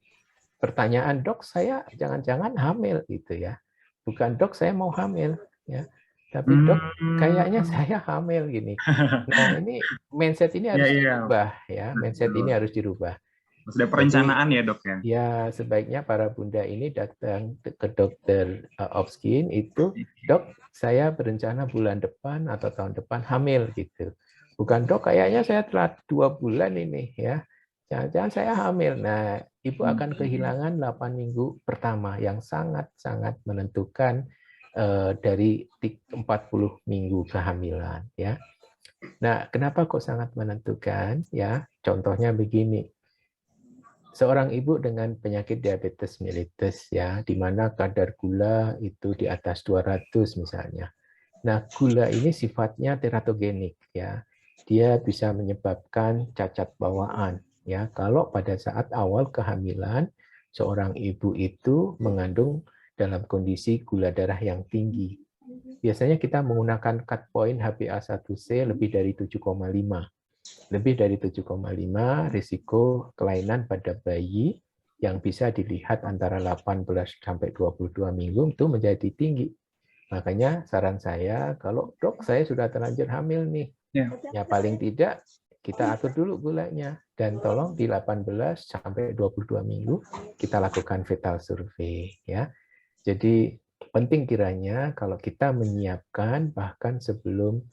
pertanyaan, dok saya jangan-jangan hamil gitu ya, bukan dok saya mau hamil ya, tapi dok kayaknya saya hamil gini. Nah, ini mindset ini harus dirubah ya, mindset ini harus dirubah. Sudah Jadi perencanaan ya dok ya? ya sebaiknya para bunda ini datang ke dokter Opskin itu, dok saya berencana bulan depan atau tahun depan hamil gitu. Bukan dok kayaknya saya telah 2 bulan ini ya, jangan-jangan saya hamil. Nah, ibu akan kehilangan 8 minggu pertama yang sangat-sangat menentukan dari 40 minggu kehamilan ya. Nah, kenapa kok sangat menentukan ya? Contohnya begini. Seorang ibu dengan penyakit diabetes mellitus ya, di mana kadar gula itu di atas 200 misalnya. Nah, gula ini sifatnya teratogenik ya. Dia bisa menyebabkan cacat bawaan ya. Kalau pada saat awal kehamilan seorang ibu itu mengandung dalam kondisi gula darah yang tinggi. Biasanya kita menggunakan cut point HbA1c lebih dari 7,5. Lebih dari 7,5 risiko kelainan pada bayi yang bisa dilihat antara 18 sampai 22 minggu itu menjadi tinggi. Makanya saran saya, kalau dok saya sudah terlanjur hamil nih, ya paling tidak kita atur dulu gulanya dan tolong di 18 sampai 22 minggu kita lakukan fetal survey ya. Jadi penting kiranya kalau kita menyiapkan bahkan sebelum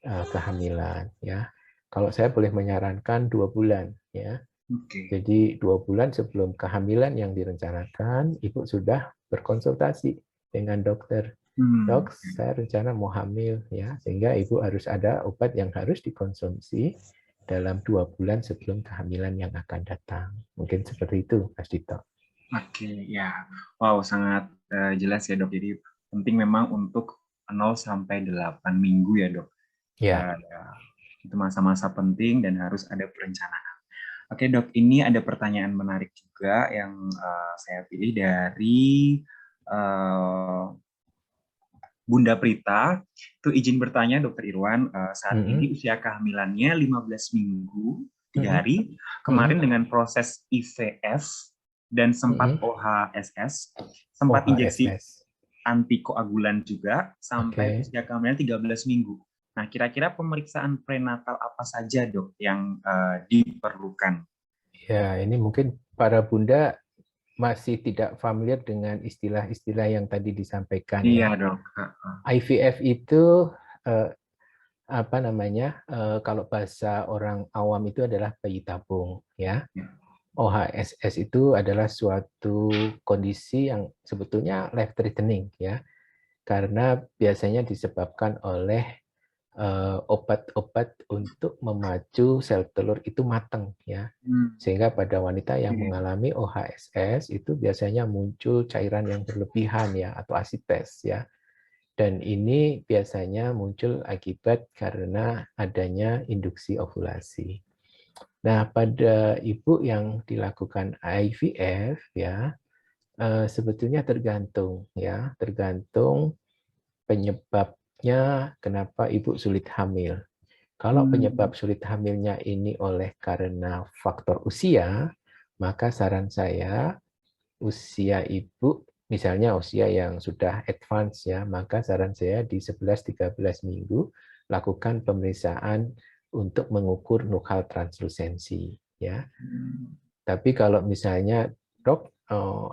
kehamilan ya. Kalau saya boleh menyarankan 2 bulan ya. Jadi 2 bulan sebelum kehamilan yang direncanakan, ibu sudah berkonsultasi dengan dokter. Dok, saya rencana mau hamil ya, sehingga ibu harus ada obat yang harus dikonsumsi dalam 2 bulan sebelum kehamilan yang akan datang. Mungkin seperti itu, Mas Dito. Oke, ya. Wow, sangat jelas ya dok. Jadi penting memang untuk 0 sampai 8 minggu ya dok. Ya. Itu masa-masa penting dan harus ada perencanaan. Oke dok, ini ada pertanyaan menarik juga yang saya pilih dari Bunda Prita. Itu izin bertanya Dokter Irwan, saat ini usia kehamilannya 15 minggu, 3 hari. Kemarin dengan proses IVF dan sempat OHSS, sempat injeksi antikoagulan juga sampai usia kehamilan 13 minggu. Nah, kira-kira pemeriksaan prenatal apa saja dok yang diperlukan? Ya, ini mungkin para bunda masih tidak familiar dengan istilah-istilah yang tadi disampaikan. Iya ya. dok. IVF itu apa namanya? Kalau bahasa orang awam itu adalah bayi tabung, ya. OHSS itu adalah suatu kondisi yang sebetulnya life threatening ya, karena biasanya disebabkan oleh obat-obat untuk memacu sel telur itu matang ya. Hmm. Sehingga pada wanita yang Oke. mengalami OHSS itu biasanya muncul cairan yang berlebihan ya atau asites ya. Dan ini biasanya muncul akibat karena adanya induksi ovulasi. Nah, pada ibu yang dilakukan IVF ya, sebetulnya tergantung ya, tergantung penyebabnya kenapa ibu sulit hamil. Kalau Hmm. penyebab sulit hamilnya ini oleh karena faktor usia, maka saran saya usia ibu misalnya usia yang sudah advance ya, maka saran saya di 11-13 minggu lakukan pemeriksaan untuk mengukur nuchal translusensi ya. Tapi kalau misalnya dok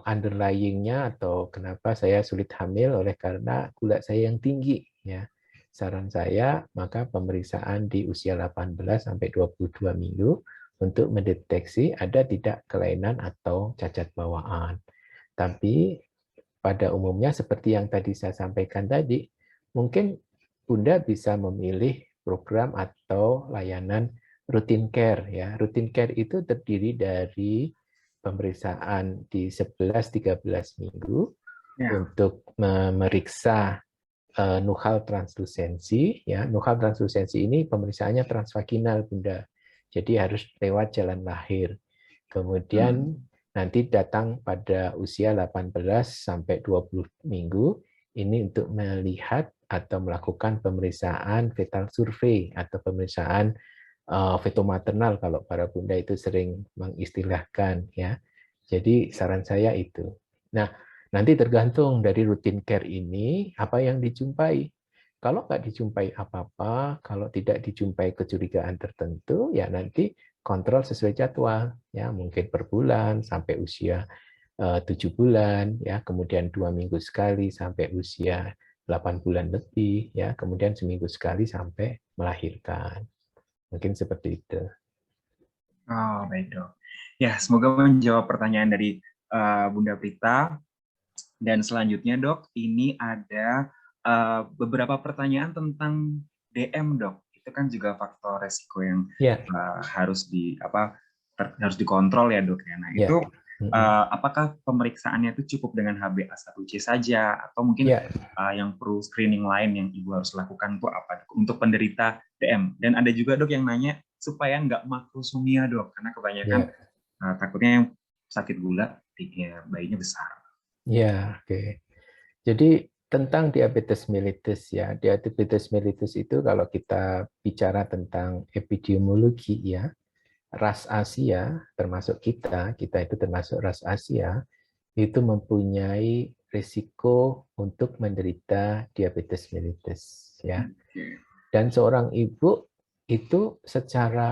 underlying-nya atau kenapa saya sulit hamil oleh karena gula saya yang tinggi ya. Saran saya maka pemeriksaan di usia 18 sampai 22 minggu untuk mendeteksi ada tidak kelainan atau cacat bawaan. Tapi pada umumnya seperti yang tadi saya sampaikan tadi, mungkin Bunda bisa memilih program atau layanan routine care ya. Routine care itu terdiri dari pemeriksaan di 11-13 minggu Ya. untuk memeriksa nuchal translusensi ya. Nuchal translusensi ini pemeriksaannya transvaginal Bunda. Jadi harus lewat jalan lahir. Kemudian Hmm. nanti datang pada usia 18 sampai 20 minggu ini untuk melihat atau melakukan pemeriksaan fetal survey atau pemeriksaan fetomaternal kalau para bunda itu sering mengistilahkan ya. Jadi saran saya itu. Nah, nanti tergantung dari rutin care ini apa yang dijumpai. Kalau nggak dijumpai apa-apa, kalau tidak dijumpai kecurigaan tertentu, ya nanti kontrol sesuai jadwal. Ya, mungkin per bulan sampai usia 7 bulan, ya, kemudian 2 minggu sekali sampai usia 8 bulan lebih, ya, kemudian seminggu sekali sampai melahirkan. Mungkin seperti itu. Oh, baik dok. Ya, semoga menjawab pertanyaan dari Bunda Prita. Dan selanjutnya dok, ini ada beberapa pertanyaan tentang DM dok. Itu kan juga faktor resiko yang Ya, harus harus dikontrol ya dok ya. Nah ya. itu apakah pemeriksaannya itu cukup dengan HbA1c saja atau mungkin Ya, yang perlu screening lain yang ibu harus lakukan itu apa dok, untuk penderita DM? Dan ada juga dok yang nanya supaya nggak makrosomia dok, karena kebanyakan ya, takutnya yang sakit gula bayinya besar. ya, oke. Jadi tentang diabetes mellitus ya, diabetes mellitus itu kalau kita bicara tentang epidemiologi ya, ras Asia termasuk kita itu termasuk ras Asia itu mempunyai risiko untuk menderita diabetes mellitus ya. Oke. Dan seorang ibu itu secara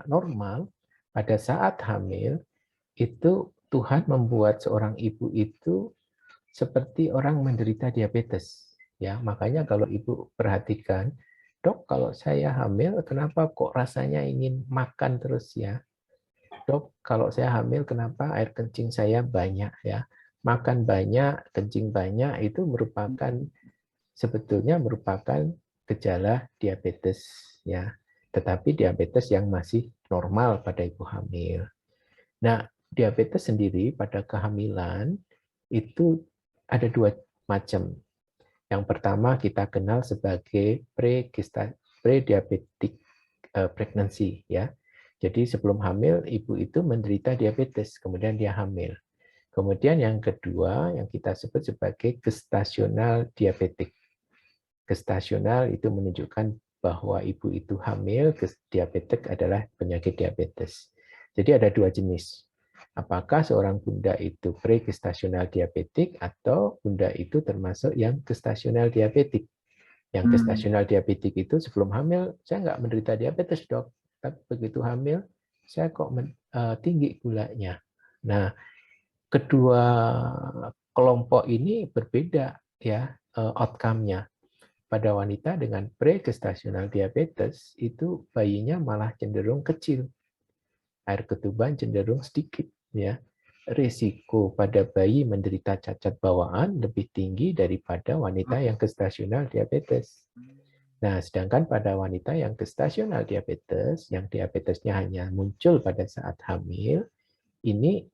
normal pada saat hamil itu Tuhan membuat seorang ibu itu seperti orang menderita diabetes. Ya, makanya kalau ibu perhatikan, dok, kalau saya hamil, kenapa kok rasanya ingin makan terus ya? Dok, kalau saya hamil, kenapa air kencing saya banyak ya? Makan banyak, kencing banyak itu sebetulnya merupakan gejala diabetes ya. Tetapi diabetes yang masih normal pada ibu hamil. Nah, diabetes sendiri pada kehamilan itu ada dua macam. Yang pertama kita kenal sebagai pre-diabetic pregnancy ya. Jadi sebelum hamil ibu itu menderita diabetes, kemudian dia hamil. Kemudian yang kedua yang kita sebut sebagai gestasional diabetik. Gestasional itu menunjukkan bahwa ibu itu hamil, diabetik adalah penyakit diabetes. Jadi ada dua jenis. Apakah seorang bunda itu pre-gestasional diabetik atau bunda itu termasuk yang gestasional diabetik? Yang gestasional diabetik itu sebelum hamil saya nggak menderita diabetes dok, tapi begitu hamil saya kok tinggi gulanya. Nah, kedua kelompok ini berbeda ya outcome-nya. Pada wanita dengan pre-gestasional diabetes itu bayinya malah cenderung kecil. air ketuban cenderung sedikit, ya. Risiko pada bayi menderita cacat bawaan lebih tinggi daripada wanita yang gestasional diabetes. Nah, sedangkan pada wanita yang gestasional diabetes, yang diabetesnya hanya muncul pada saat hamil, ini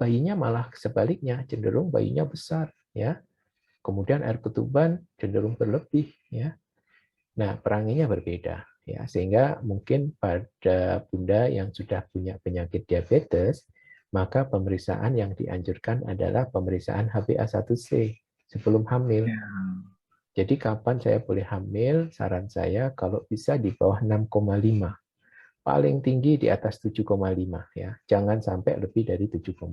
bayinya malah sebaliknya, cenderung bayinya besar, ya. Kemudian air ketuban cenderung berlebih, ya. Nah, peranginya berbeda, ya, sehingga mungkin pada bunda yang sudah punya penyakit diabetes, maka pemeriksaan yang dianjurkan adalah pemeriksaan HbA1c sebelum hamil. Ya. Jadi kapan saya boleh hamil? Saran saya kalau bisa di bawah 6,5. Paling tinggi di atas 7,5, ya. Jangan sampai lebih dari 7,5.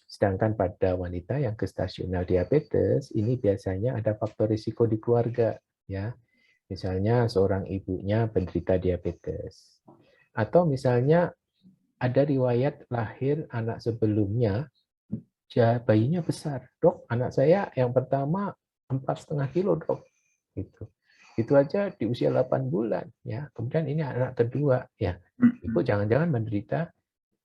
Sedangkan pada wanita yang gestasional diabetes, ini biasanya ada faktor risiko di keluarga, ya. Misalnya seorang ibunya penderita diabetes. Atau misalnya ada riwayat lahir anak sebelumnya, bayinya besar. Dok, anak saya yang pertama 4,5 kilo, dok. Itu aja di usia 8 bulan, ya. Kemudian ini anak kedua, ya. Ibu jangan-jangan menderita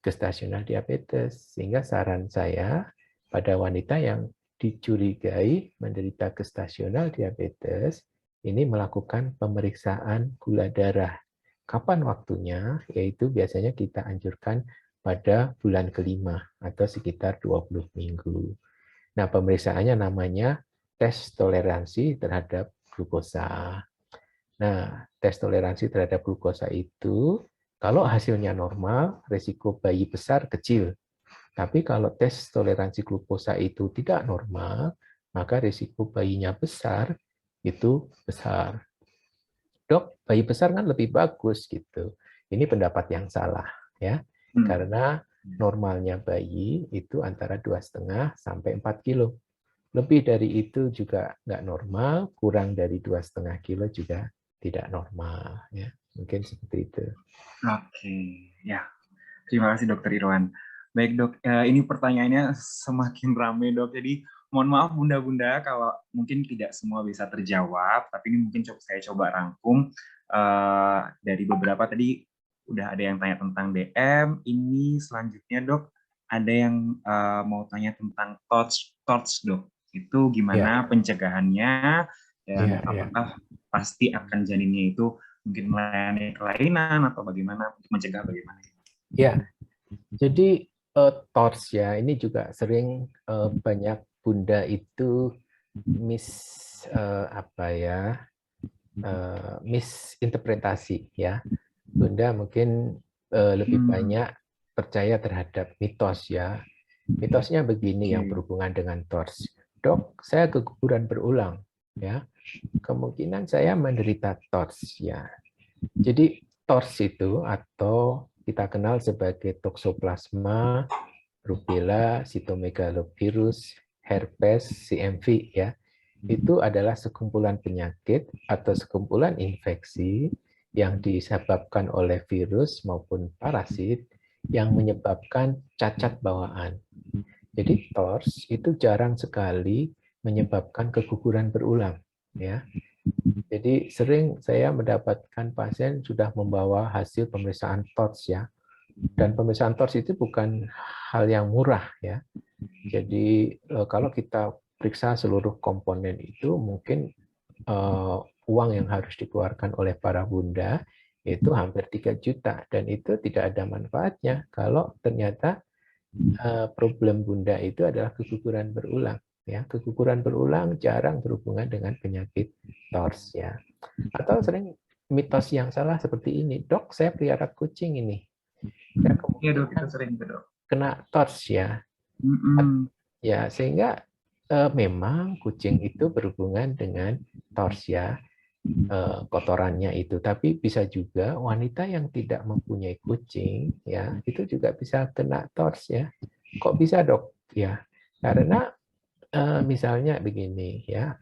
gestasional diabetes. Sehingga saran saya pada wanita yang dicurigai menderita gestasional diabetes, ini melakukan pemeriksaan gula darah. Kapan waktunya? Yaitu biasanya kita anjurkan pada bulan kelima atau sekitar 20 minggu. Nah, pemeriksaannya namanya tes toleransi terhadap glukosa. Nah, tes toleransi terhadap glukosa itu, kalau hasilnya normal, risiko bayi besar kecil. Tapi kalau tes toleransi glukosa itu tidak normal, maka risiko bayinya besar, itu besar. Dok, bayi besar kan lebih bagus gitu. Ini pendapat yang salah, ya. Karena normalnya bayi itu antara 2,5 sampai 4 kilo. Lebih dari itu juga nggak normal, kurang dari 2,5 kilo juga tidak normal, ya. Mungkin seperti itu. Oke, ya. Terima kasih Dokter Irwan. Baik dok, ini pertanyaannya semakin ramai dok. Jadi mohon maaf bunda-bunda kalau mungkin tidak semua bisa terjawab, tapi ini mungkin saya coba rangkum dari beberapa tadi udah ada yang tanya tentang DM. Ini selanjutnya dok, ada yang mau tanya tentang TORCH dok. Itu gimana pencegahannya dan apakah pasti akan janinnya itu mungkin melayani kelainan atau bagaimana untuk mencegah bagaimana? Ya, jadi TORCH ya, ini juga sering banyak bunda itu misinterpretasi ya. Bunda mungkin lebih banyak percaya terhadap mitos ya. Mitosnya begini yang berhubungan dengan TORCH. Dok, saya keguguran berulang ya. Kemungkinan saya menderita TORCH ya. Jadi TORCH itu atau kita kenal sebagai Toxoplasma, Rubella, Cytomegalovirus, herpes, CMV ya. Itu adalah sekumpulan penyakit atau sekumpulan infeksi yang disebabkan oleh virus maupun parasit yang menyebabkan cacat bawaan. Jadi TORCH itu jarang sekali menyebabkan keguguran berulang ya. Jadi sering saya mendapatkan pasien sudah membawa hasil pemeriksaan TORCH ya. Dan pemeriksaan TORCH itu bukan hal yang murah ya. Jadi kalau kita periksa seluruh komponen itu mungkin uang yang harus dikeluarkan oleh para bunda itu hampir 3 juta dan itu tidak ada manfaatnya kalau ternyata problem bunda itu adalah keguguran berulang ya. Keguguran berulang jarang berhubungan dengan penyakit TORCH ya. Atau sering mitos yang salah seperti ini, dok saya pelihara kucing ini, saya dok, itu sering dok. Kena TORCH ya. Ya sehingga memang kucing itu berhubungan dengan TORCH ya, kotorannya itu. Tapi bisa juga wanita yang tidak mempunyai kucing ya itu juga bisa kena TORCH ya. Kok bisa dok? Ya karena misalnya begini ya.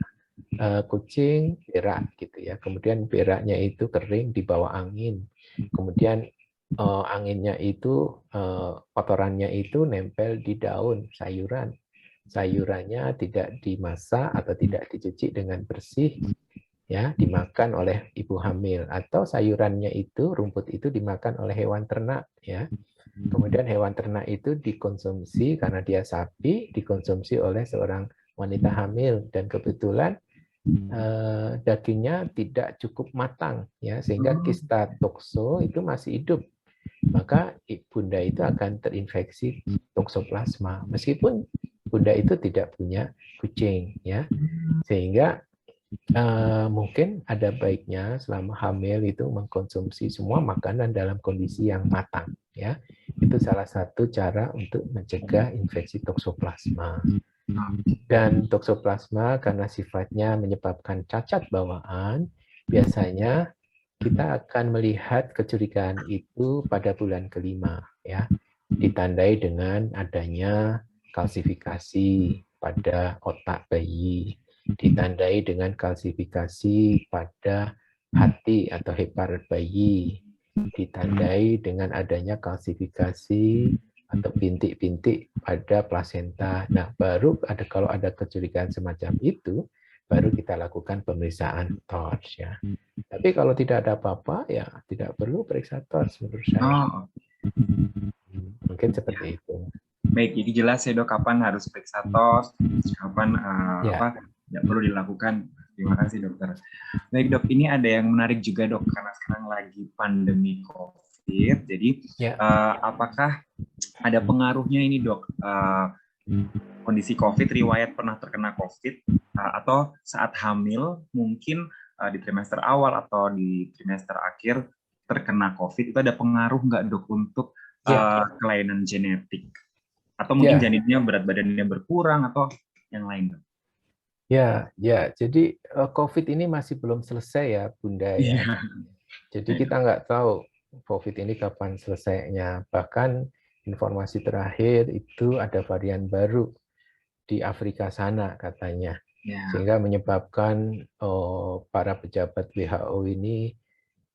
Kucing berak gitu ya, kemudian beraknya itu kering di bawah angin, kemudian anginnya itu kotorannya itu nempel di daun sayurannya tidak dimasak atau tidak dicuci dengan bersih, ya dimakan oleh ibu hamil, atau sayurannya itu, rumput itu dimakan oleh hewan ternak, ya. Kemudian hewan ternak itu dikonsumsi karena dia sapi, dikonsumsi oleh seorang wanita hamil, dan kebetulan dagingnya tidak cukup matang, ya, sehingga kista tokso itu masih hidup, maka bunda itu akan terinfeksi toksoplasma meskipun bunda itu tidak punya kucing, ya. Sehingga mungkin ada baiknya selama hamil itu mengkonsumsi semua makanan dalam kondisi yang matang, ya. Itu salah satu cara untuk mencegah infeksi toksoplasma. Dan toksoplasma karena sifatnya menyebabkan cacat bawaan, biasanya kita akan melihat kecurigaan itu pada bulan kelima, ya, ditandai dengan adanya kalsifikasi pada otak bayi, ditandai dengan kalsifikasi pada hati atau hepar bayi, ditandai dengan adanya kalsifikasi atau bintik-bintik pada plasenta. Nah, baru kalau ada kecurigaan semacam itu, baru kita lakukan pemeriksaan TORCH, ya. Tapi kalau tidak ada apa-apa, ya tidak perlu periksa TORCH menurut saya. Oh, Mungkin seperti itu. baik, jadi jelas ya dok, kapan harus periksa TORCH, kapan Ya. apa tidak perlu dilakukan. Terima kasih dokter. Baik dok, ini ada yang menarik juga dok, karena sekarang lagi pandemi COVID. Jadi Ya. Apakah ada pengaruhnya ini dok, kondisi COVID, riwayat pernah terkena COVID, atau saat hamil mungkin di trimester awal atau di trimester akhir terkena COVID, itu ada pengaruh nggak dok untuk kelainan genetik? Atau mungkin janinnya berat badannya berkurang atau yang lain dok? Ya, jadi COVID ini masih belum selesai ya Bunda, ya. Jadi kita nggak tahu COVID ini kapan selesainya. Bahkan informasi terakhir itu ada varian baru di Afrika sana katanya. Sehingga menyebabkan para pejabat WHO ini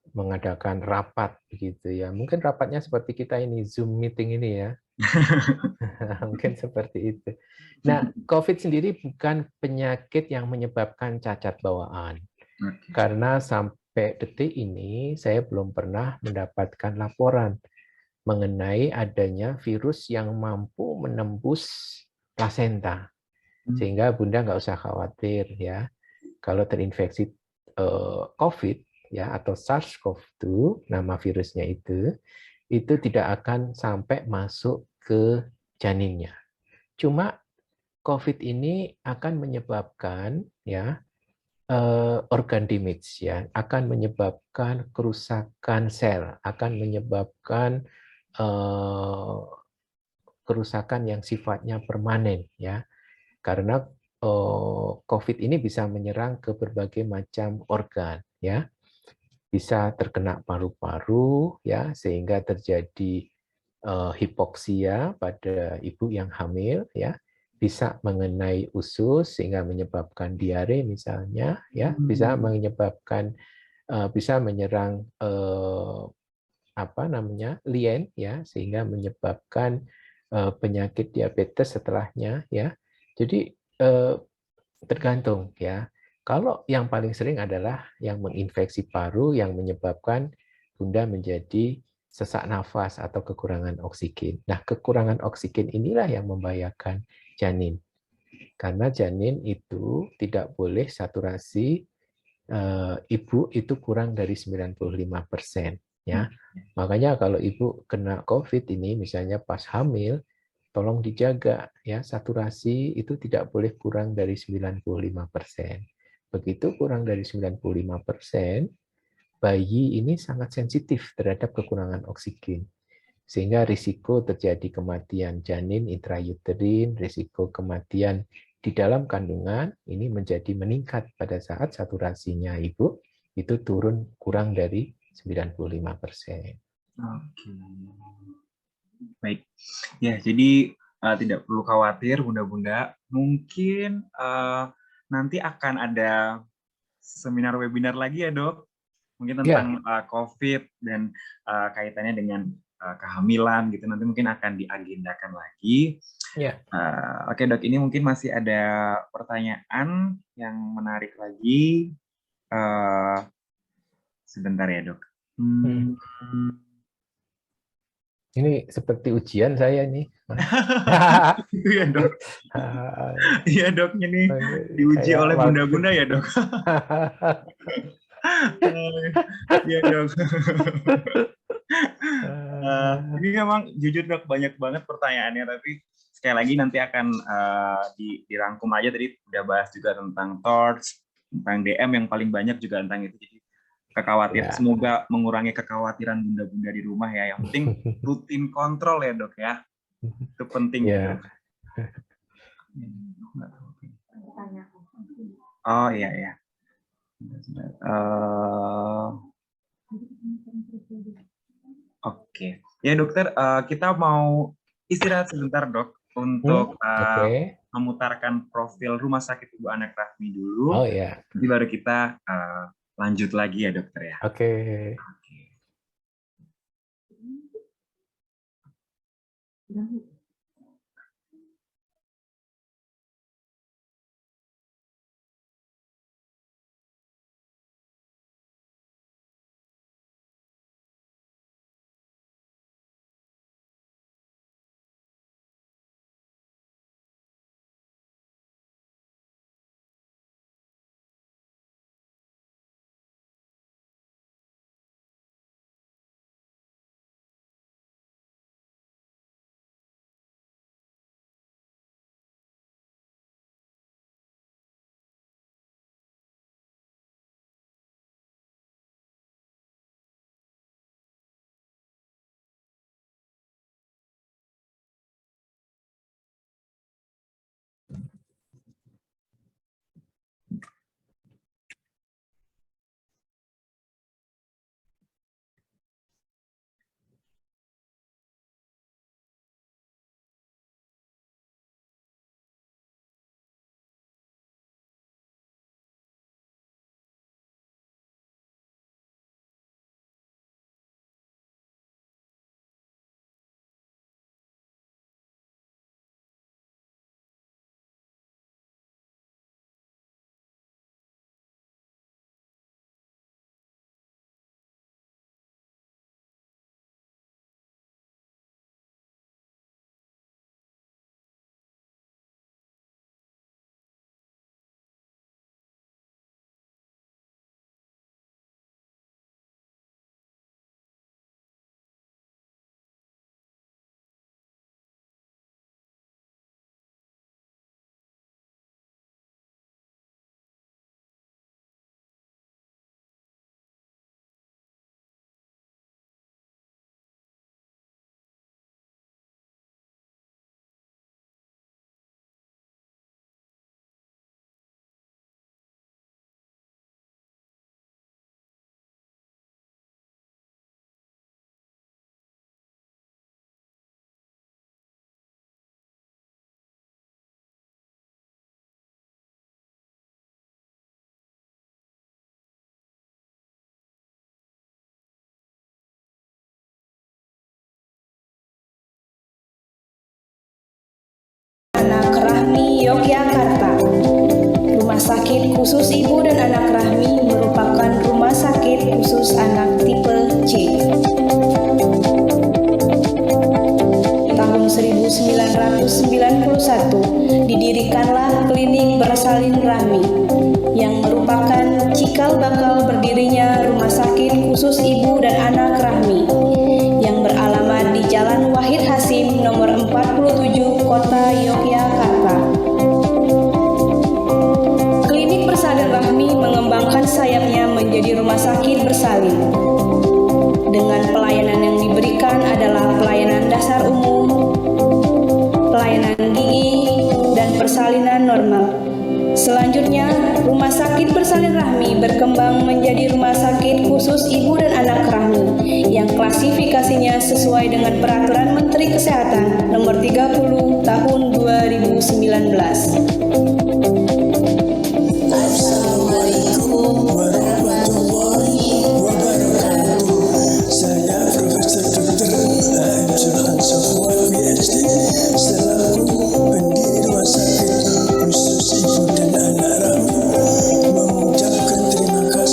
mengadakan rapat begitu ya. Mungkin rapatnya seperti kita ini, Zoom meeting ini ya. Mungkin seperti itu. Nah, COVID sendiri bukan penyakit yang menyebabkan cacat bawaan. Karena sampai detik ini saya belum pernah mendapatkan laporan mengenai adanya virus yang mampu menembus plasenta. Sehingga Bunda nggak usah khawatir ya. Kalau terinfeksi COVID ya atau SARS-CoV-2 nama virusnya itu tidak akan sampai masuk ke janinnya. Cuma COVID ini akan menyebabkan ya organ damage, ya, akan menyebabkan kerusakan sel, akan menyebabkan kerusakan yang sifatnya permanen, ya. Karena COVID ini bisa menyerang ke berbagai macam organ, ya. Bisa terkena paru-paru, ya, sehingga terjadi hipoksia pada ibu yang hamil, ya. Bisa mengenai usus sehingga menyebabkan diare misalnya, ya. Bisa menyebabkan bisa menyerang lien, ya, sehingga menyebabkan penyakit diabetes setelahnya, ya. Jadi tergantung, ya. Kalau yang paling sering adalah yang menginfeksi paru yang menyebabkan Bunda menjadi sesak nafas atau kekurangan oksigen. Nah, kekurangan oksigen inilah yang membahayakan janin. Karena janin itu tidak boleh saturasi ibu itu kurang dari 95%, ya. Makanya kalau ibu kena COVID ini misalnya pas hamil, tolong dijaga ya, saturasi itu tidak boleh kurang dari 95%. Begitu kurang dari 95%, bayi ini sangat sensitif terhadap kekurangan oksigen. Sehingga risiko terjadi kematian janin intrauterin, risiko kematian di dalam kandungan ini menjadi meningkat pada saat saturasinya ibu itu turun kurang dari 95%. Oke. Baik. Ya, jadi tidak perlu khawatir bunda-bunda. Mungkin nanti akan ada seminar webinar lagi ya dok. Mungkin tentang COVID dan kaitannya dengan kehamilan gitu. Nanti mungkin akan diagendakan lagi. Oke dok, ini mungkin masih ada pertanyaan yang menarik lagi. Eh, sebentar ya dok. Ini seperti ujian saya nih. Itu ya dok. Iya dok, ini diuji oleh bunda-bunda ya dok. Iya dok. Ini memang jujur dok banyak banget pertanyaannya, tapi sekali lagi nanti akan dirangkum aja. Tadi udah bahas juga tentang torch, tentang DM yang paling banyak juga tentang itu. Jadi kekhawatiran, semoga mengurangi kekhawatiran bunda-bunda di rumah ya. Yang penting rutin kontrol ya dok ya. Itu penting ya dok. Oh iya ya. Oke, ya dokter, kita mau istirahat sebentar dok untuk memutarkan profil Rumah Sakit Ibu Anak Rahmi dulu. Oh ya. Nanti baru kita lanjut lagi ya dokter ya. Oke. Anak Rahmi Yogyakarta. Rumah Sakit Khusus Ibu dan Anak Rahmi merupakan rumah sakit khusus anak tipe C. Tahun 1991 didirikanlah klinik bersalin Rahmi yang merupakan cikal bakal berdirinya Rumah Sakit Khusus Ibu dan Anak Rahmi yang beralamat di Jalan Wahid Hasim nomor 47 Kota Yogyakarta. Klinik bersalin Rahmi mengembangkan sayapnya menjadi rumah sakit bersalin. Dengan pelayanan yang diberikan adalah pelayanan dasar umum, pelayanan gigi, dan persalinan normal. Selanjutnya, Rumah Sakit Bersalin Rahmi berkembang menjadi Rumah Sakit Khusus Ibu dan Anak Rahmi yang klasifikasinya sesuai dengan Peraturan Menteri Kesehatan Nomor 30 Tahun 2019. Assalamualaikum warahmatullahi wabarakatuh. Saya Profesor Dr. A.M. Surhan Sofwan, PhD, selaku pendiri Rumah Sakit Khusus Ibu dan Anak Rahmi, mengucapkan terima kasih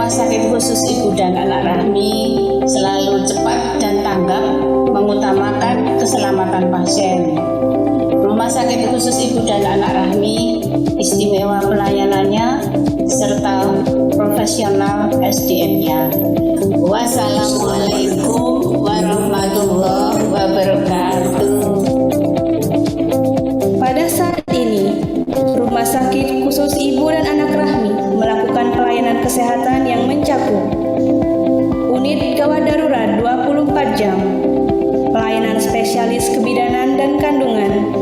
Rumah Sakit Khusus Ibu dan Anak Rahmi selalu cepat dan tanggap mengutamakan keselamatan pasien. Rumah Sakit Khusus Ibu dan Anak Rahmi istimewa pelayanannya serta profesional SDM-nya. Wassalamualaikum warahmatullahi wabarakatuh. Pada saat ini, Rumah Sakit Khusus Ibu dan Anak Rahmi melakukan pelayanan kesehatan yang mencakup unit gawat darurat 24 jam, pelayanan spesialis kebidanan dan kandungan,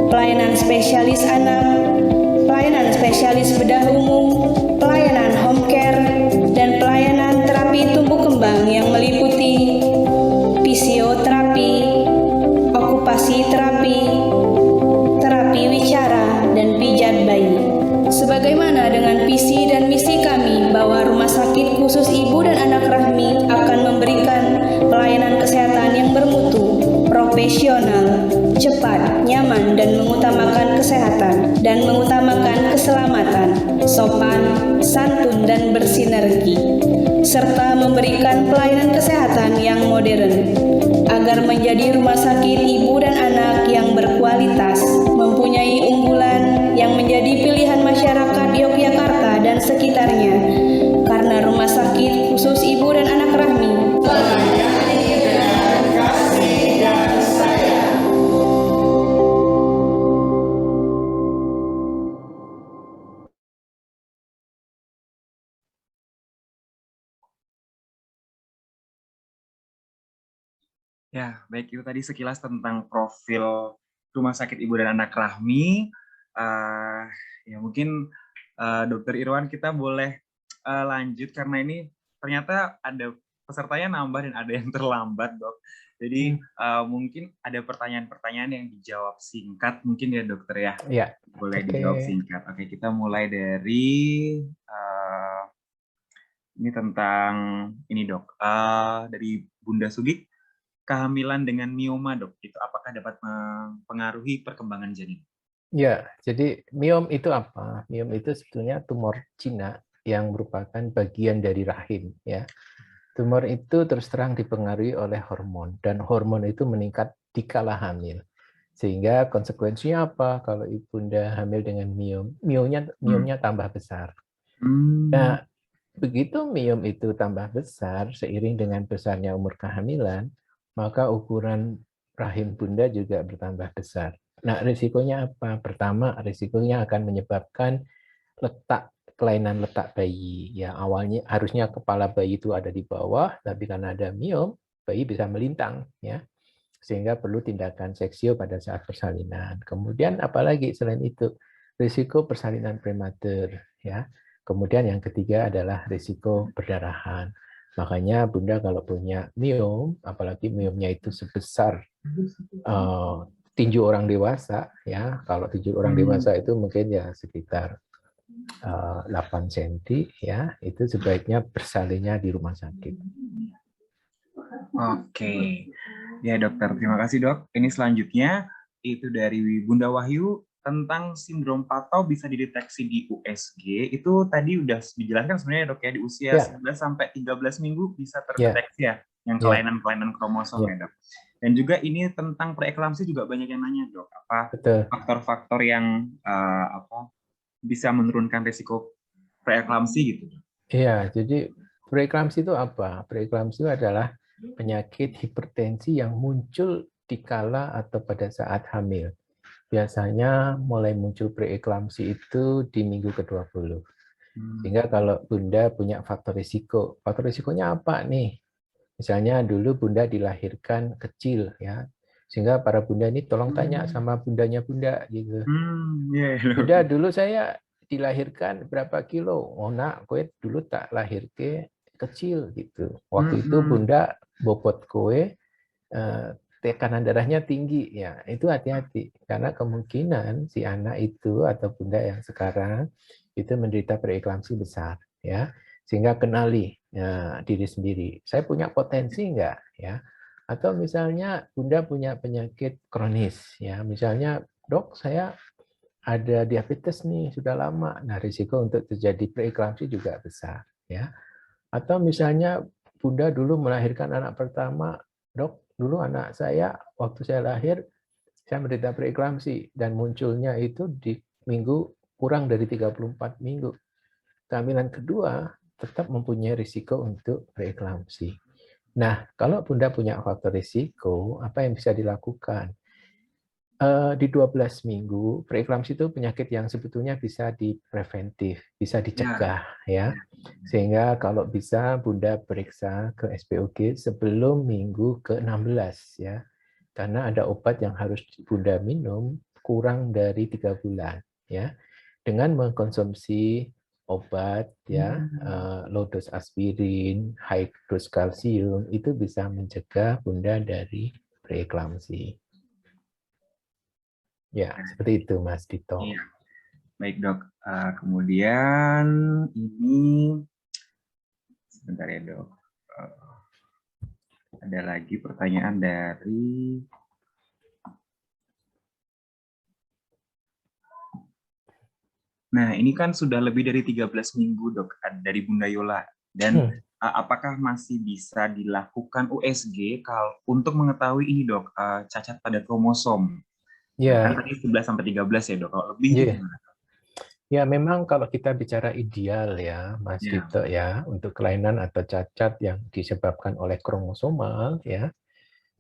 pelayanan spesialis anak, pelayanan spesialis bedah umum, pelayanan home care, dan pelayanan terapi tumbuh kembang yang meliputi fisioterapi, okupasi terapi, terapi wicara, dan pijat bayi. Sebagaimana dengan visi dan misi kami bahwa Rumah Sakit Khusus Ibu dan Anak Rahmi akan memberikan pelayanan kesehatan yang bermutu, profesional, cepat, nyaman, dan mengutamakan kesehatan dan mengutamakan keselamatan, sopan, santun, dan bersinergi, serta memberikan pelayanan kesehatan yang modern agar menjadi rumah sakit ibu dan anak yang berkualitas, mempunyai unggulan yang menjadi pilihan masyarakat Yogyakarta dan sekitarnya, karena Rumah Sakit Khusus Ibu dan Anak Rahmi Ya, baik, itu tadi sekilas tentang profil Rumah Sakit Ibu dan Anak Rahmi. Ya mungkin Dokter Irwan kita boleh lanjut karena ini ternyata ada pesertanya nambah dan ada yang terlambat, Dok. Jadi mungkin ada pertanyaan-pertanyaan yang dijawab singkat mungkin ya, Dokter ya. Ya. Boleh Oke. dijawab singkat. Oke, kita mulai dari ini tentang ini, Dok. Dari Bunda Sugik. Kehamilan dengan mioma, Dok, itu apakah dapat mempengaruhi perkembangan janin? Ya, jadi miom itu apa? Miom itu sebetulnya tumor Cina yang merupakan bagian dari rahim. Ya, tumor itu terus terang dipengaruhi oleh hormon dan hormon itu meningkat dikala hamil. Sehingga konsekuensinya apa? Kalau ibunda hamil dengan miomnya tambah besar. Nah, begitu miom itu tambah besar seiring dengan besarnya umur kehamilan, maka ukuran rahim bunda juga bertambah besar. Nah, risikonya apa? Pertama, risikonya akan menyebabkan kelainan letak bayi. Ya, awalnya harusnya kepala bayi itu ada di bawah, tapi karena ada miom, bayi bisa melintang, ya. Sehingga perlu tindakan seksio pada saat persalinan. Kemudian apalagi selain itu, risiko persalinan prematur, ya. Kemudian yang ketiga adalah risiko perdarahan. Makanya Bunda kalau punya miom, apalagi miomnya itu sebesar tinju orang dewasa, ya. Kalau tinju orang dewasa itu mungkin ya sekitar 8 cm, ya. Itu sebaiknya bersalinnya di rumah sakit. Oke. Ya, Dokter. Terima kasih, Dok. Ini selanjutnya itu dari Bunda Wahyu tentang sindrom Patau bisa dideteksi di USG. Itu tadi udah dijelaskan sebenarnya, Dok, ya, di usia 11 sampai 13 minggu bisa terdeteksi ya, yang kelainan-kelainan kromosom ya, Dok. Dan juga ini tentang preeklamsi juga banyak yang nanya, Dok. Apa faktor-faktor yang bisa menurunkan risiko preeklamsi gitu? Iya, jadi preeklamsi itu apa? Preeklamsi itu adalah penyakit hipertensi yang muncul dikala atau pada saat hamil. Biasanya mulai muncul preeklamsi itu di minggu ke-20. Sehingga kalau Bunda punya faktor risikonya apa nih? Misalnya dulu Bunda dilahirkan kecil, ya, sehingga para Bunda ini tolong tanya sama bundanya Bunda gitu. Bunda, dulu saya dilahirkan berapa kilo? Oh nak, kowe dulu tak lahir ke kecil gitu. Waktu itu Bunda bobot kowe tekanan darahnya tinggi, ya itu hati-hati karena kemungkinan si anak itu atau Bunda yang sekarang itu menderita preeklamsi besar, ya. Sehingga kenali diri sendiri. Saya punya potensi enggak, ya? Atau misalnya Bunda punya penyakit kronis, ya. Misalnya, Dok, saya ada diabetes nih sudah lama. Nah, risiko untuk terjadi preeklamsi juga besar, ya. Atau misalnya Bunda dulu melahirkan anak pertama, dok, dulu anak saya waktu saya lahir, saya menderita preeklamsi dan munculnya itu di minggu kurang dari 34 minggu. Kehamilan kedua tetap mempunyai risiko untuk preeklamsi. Nah, kalau Bunda punya faktor risiko, apa yang bisa dilakukan? Di 12 minggu, preeklamsi itu penyakit yang sebetulnya bisa dipreventif, bisa dicegah, ya. Sehingga kalau bisa Bunda periksa ke SPOG sebelum minggu ke-16, ya. Karena ada obat yang harus Bunda minum kurang dari 3 bulan, ya. Dengan mengkonsumsi obat, ya, low dose aspirin, high dose kalsium, itu bisa mencegah Bunda dari preeklamsi. Ya, seperti itu Mas Dito. Iya. Baik dok, kemudian ini sebentar ya dok, ada lagi pertanyaan dari nah ini kan sudah lebih dari 13 minggu dok dari Bunda Yola dan apakah masih bisa dilakukan USG untuk mengetahui ini dok cacat pada kromosom? Ya. Kan tadi 11 sampai 13 ya dok, kalau lebih gimana? Ya, memang kalau kita bicara ideal ya, Mas Dito ya, untuk kelainan atau cacat yang disebabkan oleh kromosomal ya,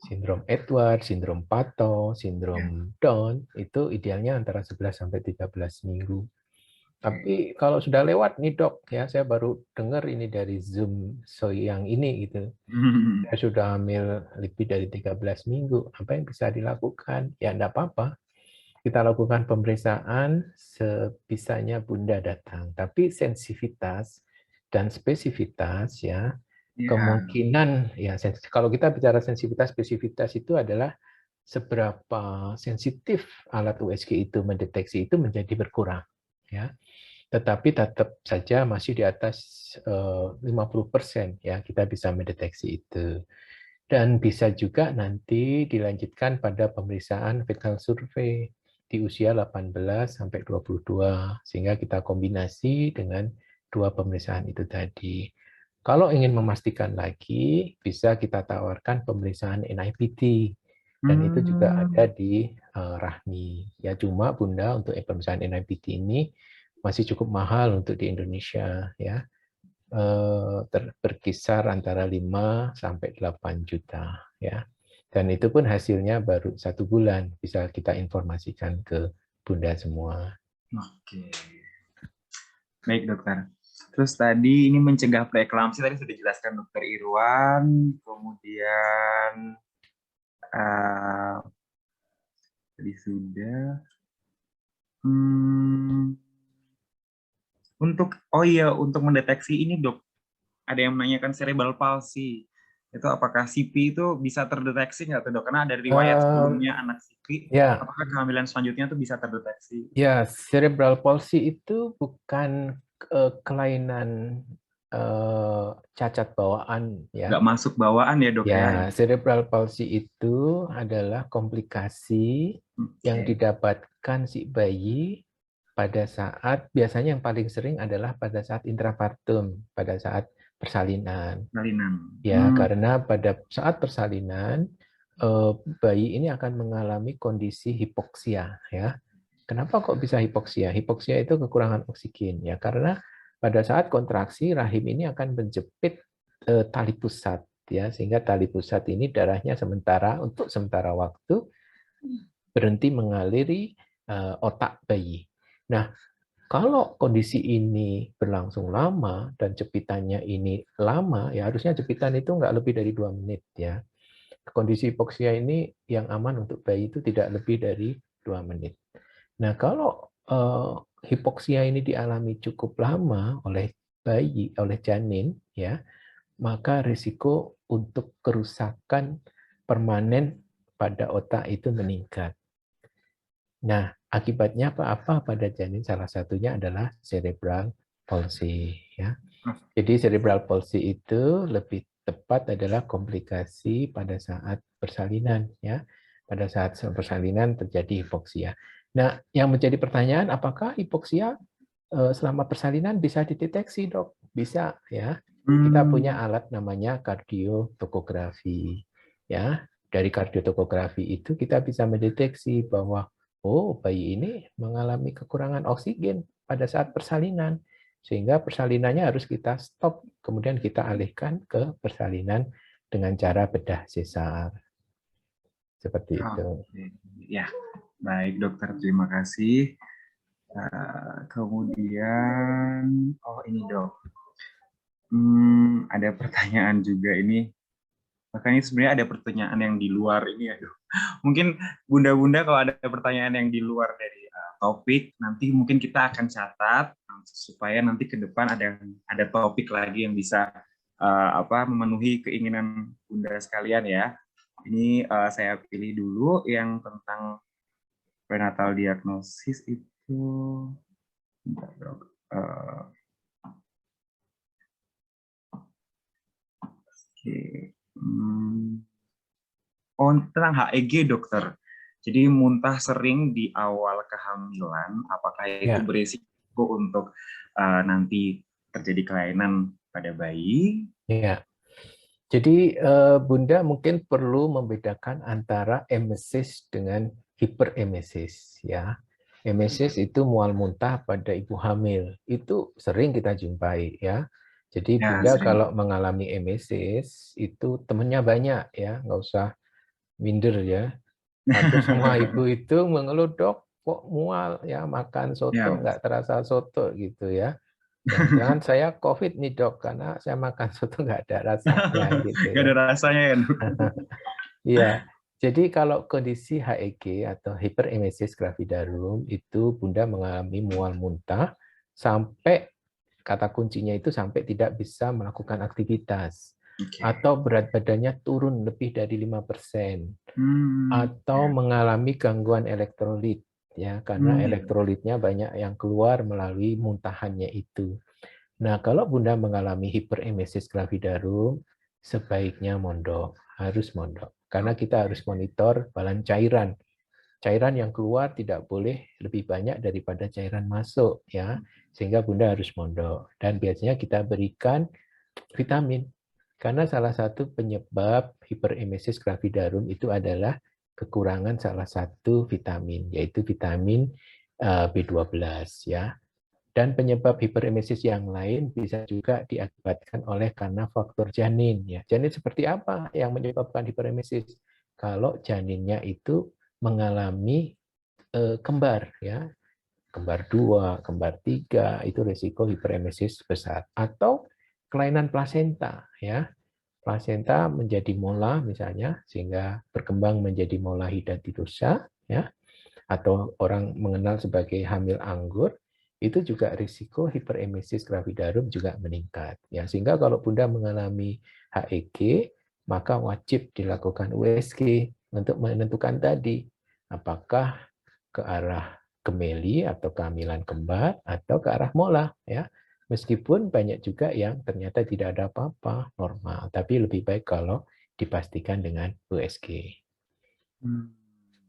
sindrom Edwards, sindrom Pato, sindrom Down, itu idealnya antara 11 sampai 13 minggu. Tapi kalau sudah lewat nih dok, ya saya baru dengar ini dari Zoom yang ini gitu. Saya sudah hamil lebih dari 13 minggu, apa yang bisa dilakukan? Ya enggak apa-apa. Kita lakukan pemeriksaan sebisanya Bunda datang. Tapi sensitivitas dan spesifitas ya, kemungkinan ya kalau kita bicara sensitivitas spesifitas itu adalah seberapa sensitif alat USG itu mendeteksi itu menjadi berkurang ya. Tetapi tetap saja masih di atas 50% ya kita bisa mendeteksi itu. Dan bisa juga nanti dilanjutkan pada pemeriksaan fetal survey di usia 18 sampai 22 sehingga kita kombinasi dengan dua pemeriksaan itu tadi. Kalau ingin memastikan lagi, bisa kita tawarkan pemeriksaan NIPT dan itu juga ada di Rahmi. Ya cuma Bunda untuk pemeriksaan NIPT ini masih cukup mahal untuk di Indonesia ya. Berkisar antara 5 sampai 8 juta ya. Dan itu pun hasilnya baru 1 bulan, bisa kita informasikan ke Bunda semua. Oke. Baik dokter. Terus tadi ini mencegah preeklamsi tadi sudah dijelaskan dokter Irwan, kemudian tadi sudah untuk mendeteksi ini dok, ada yang menanyakan cerebral palsy. Itu apakah CP itu bisa terdeteksi nggak tuh dok? Karena ada riwayat sebelumnya anak CP, apakah kehamilan selanjutnya itu bisa terdeteksi? Ya, cerebral palsy itu bukan kelainan cacat bawaan ya. Nggak masuk bawaan ya dok ya? Cerebral palsy itu adalah komplikasi yang didapatkan si bayi pada saat, biasanya yang paling sering adalah pada saat intrapartum, pada saat persalinan. Ya, karena pada saat persalinan bayi ini akan mengalami kondisi hipoksia ya. Kenapa kok bisa hipoksia? Hipoksia itu kekurangan oksigen ya, karena pada saat kontraksi rahim ini akan menjepit tali pusat ya, sehingga tali pusat ini darahnya untuk sementara waktu berhenti mengaliri otak bayi. Nah, kalau kondisi ini berlangsung lama dan jepitannya ini lama, ya harusnya jepitan itu nggak lebih dari 2 menit ya. Kondisi hipoksia ini yang aman untuk bayi itu tidak lebih dari 2 menit. Nah, kalau hipoksia ini dialami cukup lama oleh bayi, oleh janin, ya, maka risiko untuk kerusakan permanen pada otak itu meningkat. Nah, akibatnya apa pada janin? Salah satunya adalah cerebral palsy. Ya. Jadi cerebral palsy itu lebih tepat adalah komplikasi pada saat persalinan. Ya. Pada saat persalinan terjadi hipoksia. Nah, yang menjadi pertanyaan, apakah hipoksia selama persalinan bisa dideteksi, dok? Bisa, ya. Kita punya alat namanya kardiotokografi. Ya, dari kardiotokografi itu kita bisa mendeteksi bahwa bayi ini mengalami kekurangan oksigen pada saat persalinan, sehingga persalinannya harus kita stop, kemudian kita alihkan ke persalinan dengan cara bedah sesar. Seperti itu. Ya, baik dokter, terima kasih. Kemudian, ini dok, ada pertanyaan juga ini. Makanya sebenarnya ada pertanyaan yang di luar ini ya dok. Mungkin bunda-bunda kalau ada pertanyaan yang di luar dari topik, nanti mungkin kita akan catat supaya nanti ke depan ada topik lagi yang bisa memenuhi keinginan bunda sekalian ya. Ini saya pilih dulu yang tentang prenatal diagnosis itu. Tentang HEG dokter. Jadi muntah sering di awal kehamilan, apakah itu berisiko untuk nanti terjadi kelainan pada bayi? Ya. Jadi bunda mungkin perlu membedakan antara emesis dengan hiperemesis ya. Emesis itu mual muntah pada ibu hamil. Itu sering kita jumpai ya. Jadi bunda kalau mengalami emesis itu temennya banyak ya, nggak usah minder ya. Hampir semua ibu itu mengeluh, dok kok mual ya, makan soto nggak terasa soto gitu ya. Jangan saya COVID nih dok, karena saya makan soto nggak ada rasanya gitu ya. Nggak ada rasanya ya dok. Iya, jadi kalau kondisi HEG atau hiperemesis gravidarum itu bunda mengalami mual muntah sampai kata kuncinya itu sampai tidak bisa melakukan aktivitas, atau berat badannya turun lebih dari 5%, atau mengalami gangguan elektrolit. Ya, karena elektrolitnya banyak yang keluar melalui muntahannya itu. Nah, kalau bunda mengalami hiperemesis gravidarum, sebaiknya mondok, harus mondok. Karena kita harus monitor balan cairan. Cairan yang keluar tidak boleh lebih banyak daripada cairan masuk, ya. Sehingga bunda harus mondok. Dan biasanya kita berikan vitamin. Karena salah satu penyebab hiperemesis gravidarum itu adalah kekurangan salah satu vitamin, yaitu vitamin B12 ya. Dan penyebab hiperemesis yang lain bisa juga diakibatkan oleh karena faktor janin ya. Janin seperti apa yang menyebabkan hiperemesis? Kalau janinnya itu mengalami kembar ya. Kembar 2, kembar 3 itu risiko hiperemesis besar, atau kelainan plasenta ya. Plasenta menjadi mola misalnya, sehingga berkembang menjadi mola hidatidosa ya, atau orang mengenal sebagai hamil anggur, itu juga risiko hiperemesis gravidarum juga meningkat ya. Sehingga kalau bunda mengalami HEG, maka wajib dilakukan USG untuk menentukan tadi apakah ke arah gemeli atau kehamilan kembar atau ke arah mola ya. Meskipun banyak juga yang ternyata tidak ada apa-apa, normal, tapi lebih baik kalau dipastikan dengan USG.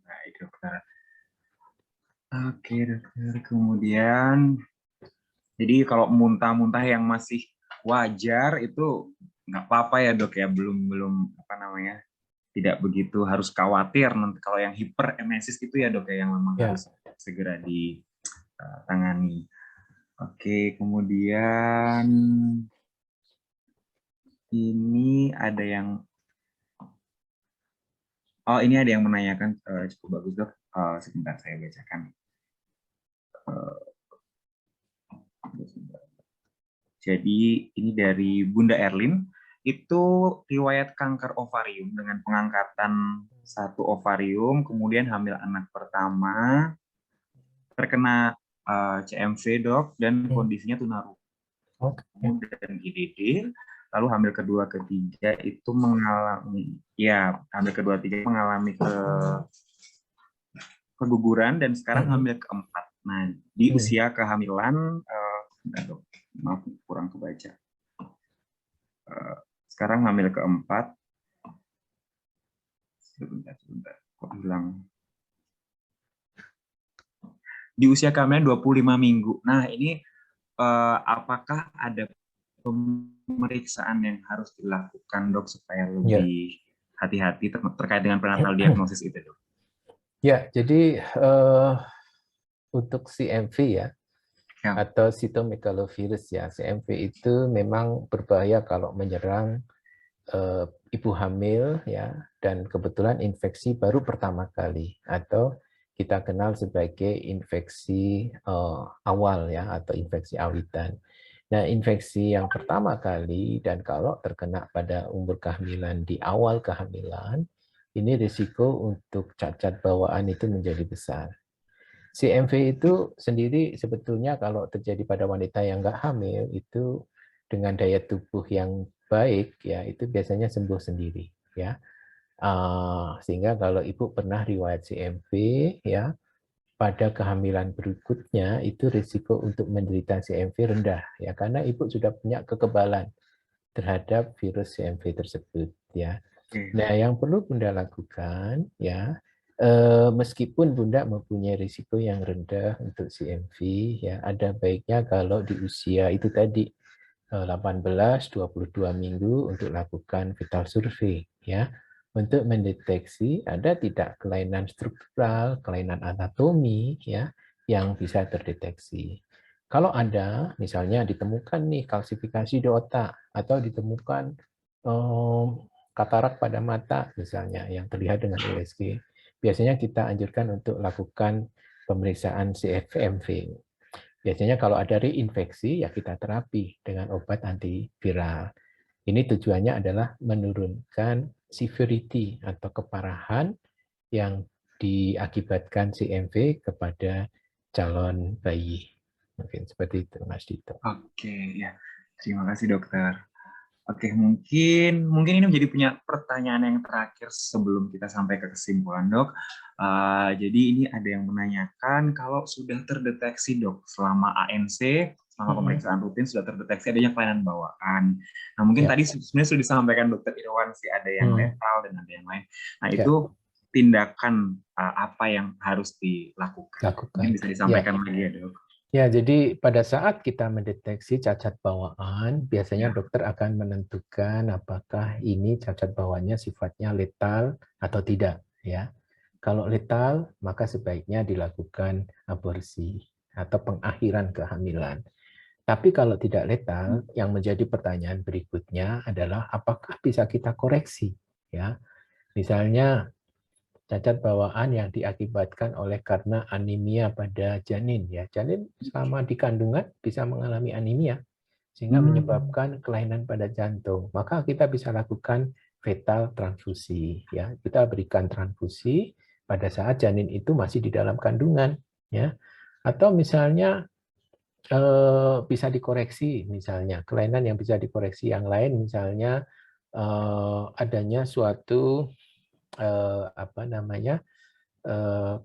Baik dokter. Oke dokter, kemudian jadi kalau muntah-muntah yang masih wajar itu nggak apa-apa ya dok ya, belum tidak begitu harus khawatir. Nanti kalau yang hiperemesis itu ya dok ya, yang memang harus segera ditangani. Oke, kemudian ini ada yang menanyakan, cukup bagus dok. Sebentar saya bacakan. Jadi ini dari Bunda Erlin, itu riwayat kanker ovarium dengan pengangkatan 1 ovarium, kemudian hamil anak pertama, terkena CMV dok, dan kondisinya tunarungu dan IDD, lalu hamil kedua ketiga itu mengalami keguguran, dan sekarang hamil keempat. Nah, di usia kehamilan, maaf kurang kebaca. Sekarang hamil keempat. Sebentar. Kok hilang? Di usia kehamilan 25 minggu. Nah, ini apakah ada pemeriksaan yang harus dilakukan, Dok, supaya Ya. lebih hati-hati terkait dengan prenatal diagnosis itu, Dok? Ya, jadi untuk CMV ya, atau cytomegalovirus ya, CMV itu memang berbahaya kalau menyerang ibu hamil ya, dan kebetulan infeksi baru pertama kali, atau kita kenal sebagai infeksi awal ya, atau infeksi awitan. Nah, infeksi yang pertama kali dan kalau terkena pada umur kehamilan di awal kehamilan, ini risiko untuk cacat bawaan itu menjadi besar. CMV itu sendiri sebetulnya kalau terjadi pada wanita yang nggak hamil itu dengan daya tubuh yang baik ya itu biasanya sembuh sendiri ya. Sehingga kalau ibu pernah riwayat CMV ya pada kehamilan berikutnya itu risiko untuk menderita CMV rendah ya karena ibu sudah punya kekebalan terhadap virus CMV tersebut ya. Nah, yang perlu Bunda lakukan ya meskipun Bunda mempunyai risiko yang rendah untuk CMV ya ada baiknya kalau di usia itu tadi 18-22 minggu untuk lakukan vital survey ya untuk mendeteksi ada tidak kelainan struktural, kelainan anatomi ya yang bisa terdeteksi. Kalau ada, misalnya ditemukan nih kalsifikasi di otak atau ditemukan katarak pada mata misalnya yang terlihat dengan USG, biasanya kita anjurkan untuk lakukan pemeriksaan CFMV. Biasanya kalau ada reinfeksi ya kita terapi dengan obat antiviral. Ini tujuannya adalah menurunkan severity atau keparahan yang diakibatkan CMV kepada calon bayi. Mungkin seperti itu, Mas Dito. Oke, ya. Terima kasih, Dokter. Oke, mungkin ini menjadi pertanyaan yang terakhir sebelum kita sampai ke kesimpulan, Dok. Jadi ini ada yang menanyakan kalau sudah terdeteksi, Dok, selama ANC, selama pemeriksaan rutin sudah terdeteksi adanya kelainan bawaan. Nah, mungkin tadi sebenarnya sudah disampaikan Dokter Irwan sih ada yang letal dan ada yang lain. Nah, itu tindakan apa yang harus dilakukan? Mungkin bisa disampaikan lagi ya, Dok. Ya, jadi pada saat kita mendeteksi cacat bawaan, biasanya dokter akan menentukan apakah ini cacat bawaannya sifatnya letal atau tidak. Ya, kalau letal, maka sebaiknya dilakukan aborsi atau pengakhiran kehamilan. Tapi kalau tidak letal, yang menjadi pertanyaan berikutnya adalah apakah bisa kita koreksi? Ya, misalnya cacat bawaan yang diakibatkan oleh karena anemia pada janin ya. Janin selama di kandungan bisa mengalami anemia sehingga menyebabkan kelainan pada jantung. Maka kita bisa lakukan fetal transfusi ya. Kita berikan transfusi pada saat janin itu masih di dalam kandungan ya. Atau misalnya bisa dikoreksi misalnya kelainan yang bisa dikoreksi yang lain misalnya adanya suatu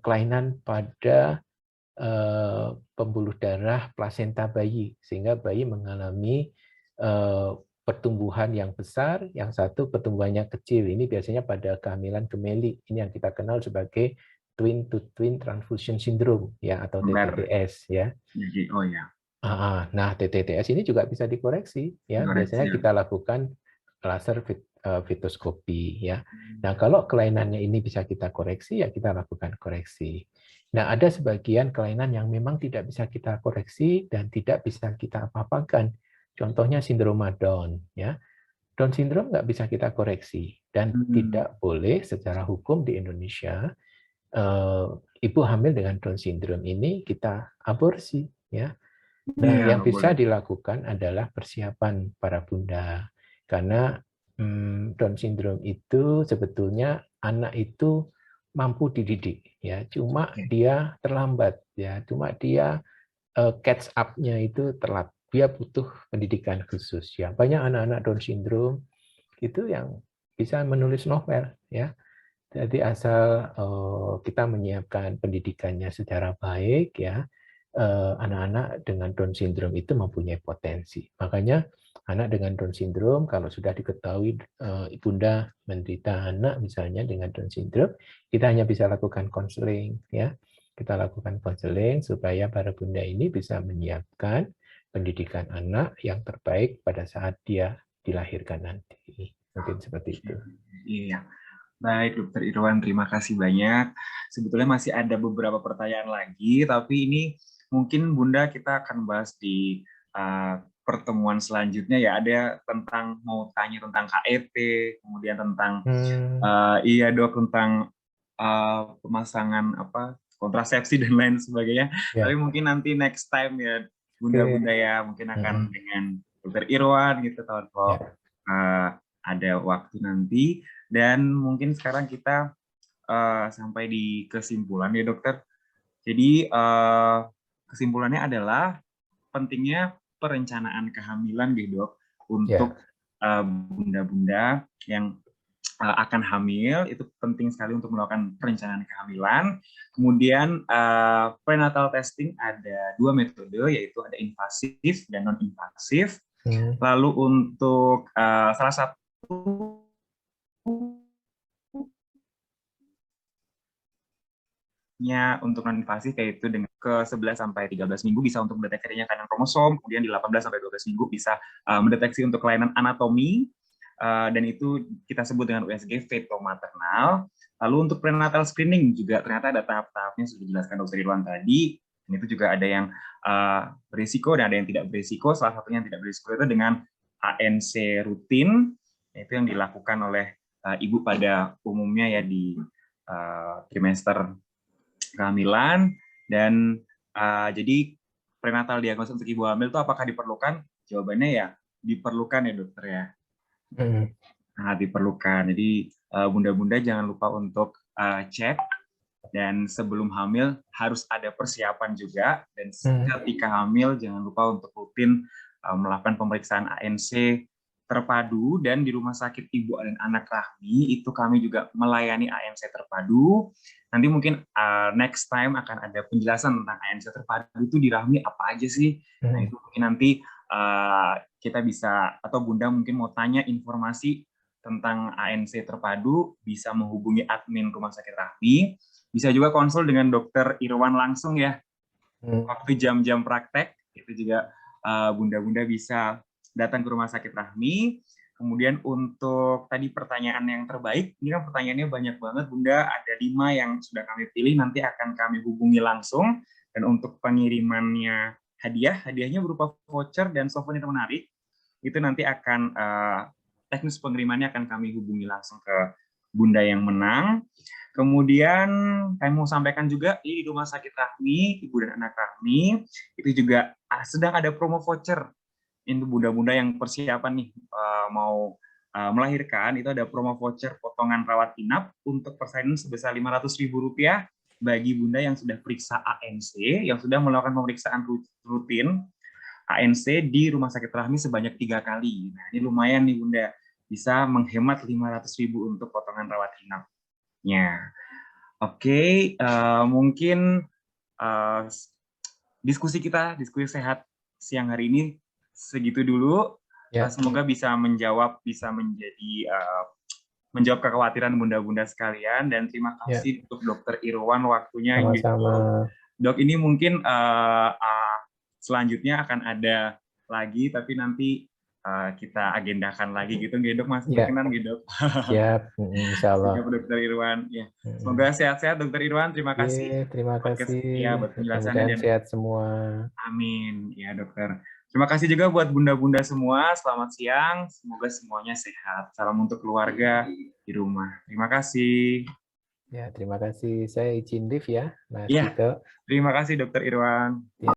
kelainan pada pembuluh darah plasenta bayi sehingga bayi mengalami pertumbuhan yang besar, yang satu pertumbuhannya kecil. Ini biasanya pada kehamilan gemeli. Ini yang kita kenal sebagai twin to twin transfusion syndrome ya atau TTTS ya. Oh ya. Nah, TTTS ini juga bisa dikoreksi ya. Biasanya kita lakukan laser fitoskopi ya. Nah, kalau kelainannya ini bisa kita koreksi ya kita lakukan koreksi. Nah, ada sebagian kelainan yang memang tidak bisa kita koreksi dan tidak bisa kita apa-apakan. Contohnya sindroma Down ya. Down syndrome nggak bisa kita koreksi dan tidak boleh secara hukum di Indonesia ibu hamil dengan Down syndrome ini kita aborsi ya. Nah, yang bisa dilakukan adalah persiapan para bunda karena Down syndrome itu sebetulnya anak itu mampu dididik ya, cuma dia terlambat ya, cuma dia catch up-nya itu telat. Dia butuh pendidikan khusus ya. Banyak anak-anak Down syndrome itu yang bisa menulis novel ya. Jadi asal kita menyiapkan pendidikannya secara baik ya, anak-anak dengan Down syndrome itu mempunyai potensi. Makanya anak dengan Down syndrome kalau sudah diketahui ibunda menderita anak misalnya dengan Down syndrome, kita hanya bisa lakukan konseling ya. Kita lakukan konseling supaya para bunda ini bisa menyiapkan pendidikan anak yang terbaik pada saat dia dilahirkan nanti. Mungkin seperti itu. Iya. Baik, Dokter Irwan, terima kasih banyak. Sebetulnya masih ada beberapa pertanyaan lagi, tapi ini mungkin Bunda kita akan bahas di pertemuan selanjutnya ya. Ada tentang mau tanya tentang KEP, kemudian tentang iya Dok tentang pemasangan kontrasepsi dan lain sebagainya. Ya. Tapi mungkin nanti next time ya Bunda-Bunda ya, mungkin akan dengan Dokter Irwan gitu kalau ada waktu nanti. Dan mungkin sekarang kita sampai di kesimpulan ya dokter. Jadi kesimpulannya adalah pentingnya perencanaan kehamilan gitu dok untuk bunda-bunda yang akan hamil. Itu penting sekali untuk melakukan perencanaan kehamilan. Kemudian prenatal testing ada 2 metode, yaitu ada invasif dan non invasif. Lalu untuk salah satu untuk non invasif yaitu dengan ke 11 sampai 13 minggu bisa untuk mendeteksi adanya kelainan kromosom, kemudian di 18 sampai 12 minggu bisa mendeteksi untuk kelainan anatomi, dan itu kita sebut dengan USG feto-maternal. Lalu untuk prenatal screening juga ternyata ada tahap-tahapnya, sudah dijelaskan Dr. Irwan tadi. Dan itu juga ada yang berisiko dan ada yang tidak berisiko. Salah satunya yang tidak berisiko itu dengan ANC rutin, itu yang dilakukan oleh ibu pada umumnya ya di trimester kehamilan. Dan jadi prenatal diagnosis untuk ibu hamil itu apakah diperlukan? Jawabannya ya diperlukan ya dokter ya. Diperlukan. Jadi bunda-bunda jangan lupa untuk cek, dan sebelum hamil harus ada persiapan juga, dan ketika hamil jangan lupa untuk rutin melakukan pemeriksaan ANC terpadu. Dan di Rumah Sakit Ibu dan Anak Rahmi itu kami juga melayani ANC terpadu. Nanti mungkin next time akan ada penjelasan tentang ANC terpadu itu di Rahmi apa aja sih. Nah itu mungkin nanti kita bisa, atau Bunda mungkin mau tanya informasi tentang ANC terpadu, bisa menghubungi admin Rumah Sakit Rahmi. Bisa juga konsul dengan Dokter Irwan langsung ya. Waktu jam-jam praktek itu juga bunda-bunda bisa datang ke Rumah Sakit Rahmi. Kemudian untuk tadi pertanyaan yang terbaik, ini kan pertanyaannya banyak banget Bunda, ada 5 yang sudah kami pilih, nanti akan kami hubungi langsung. Dan untuk pengirimannya hadiahnya berupa voucher dan souvenir menarik, itu nanti akan teknis pengirimannya akan kami hubungi langsung ke Bunda yang menang. Kemudian kami mau sampaikan juga di Rumah Sakit Rahmi, Ibu dan Anak Rahmi, itu juga sedang ada promo voucher. Untuk bunda-bunda yang persiapan nih mau melahirkan, itu ada promo voucher potongan rawat inap untuk persalinan sebesar Rp500.000 bagi bunda yang sudah periksa ANC, yang sudah melakukan pemeriksaan rutin ANC di Rumah Sakit Rahmi sebanyak 3 kali. Nah ini lumayan nih bunda, bisa menghemat Rp500.000 untuk potongan rawat inapnya. Oke, mungkin diskusi sehat siang hari ini segitu dulu. Semoga bisa menjawab kekhawatiran bunda-bunda sekalian, dan terima kasih untuk Dokter Irwan waktunya. Sama-sama. Dok, ini mungkin selanjutnya akan ada lagi, tapi nanti kita agendakan lagi gitu nggak Dok, Mas? Berkenan gitu Dok? Siap, insya Allah. Siap Dokter Irwan. Ya. Semoga sehat-sehat Dokter Irwan. Terima kasih. Terima kasih. Ya, buat penjelasannya. Dan sehat semua. Amin. Ya Dokter. Terima kasih juga buat bunda-bunda semua. Selamat siang. Semoga semuanya sehat. Salam untuk keluarga di rumah. Terima kasih. Ya, terima kasih. Saya izin live ya, Mas Ya. Dito. Terima kasih Dokter Irwan. Ya.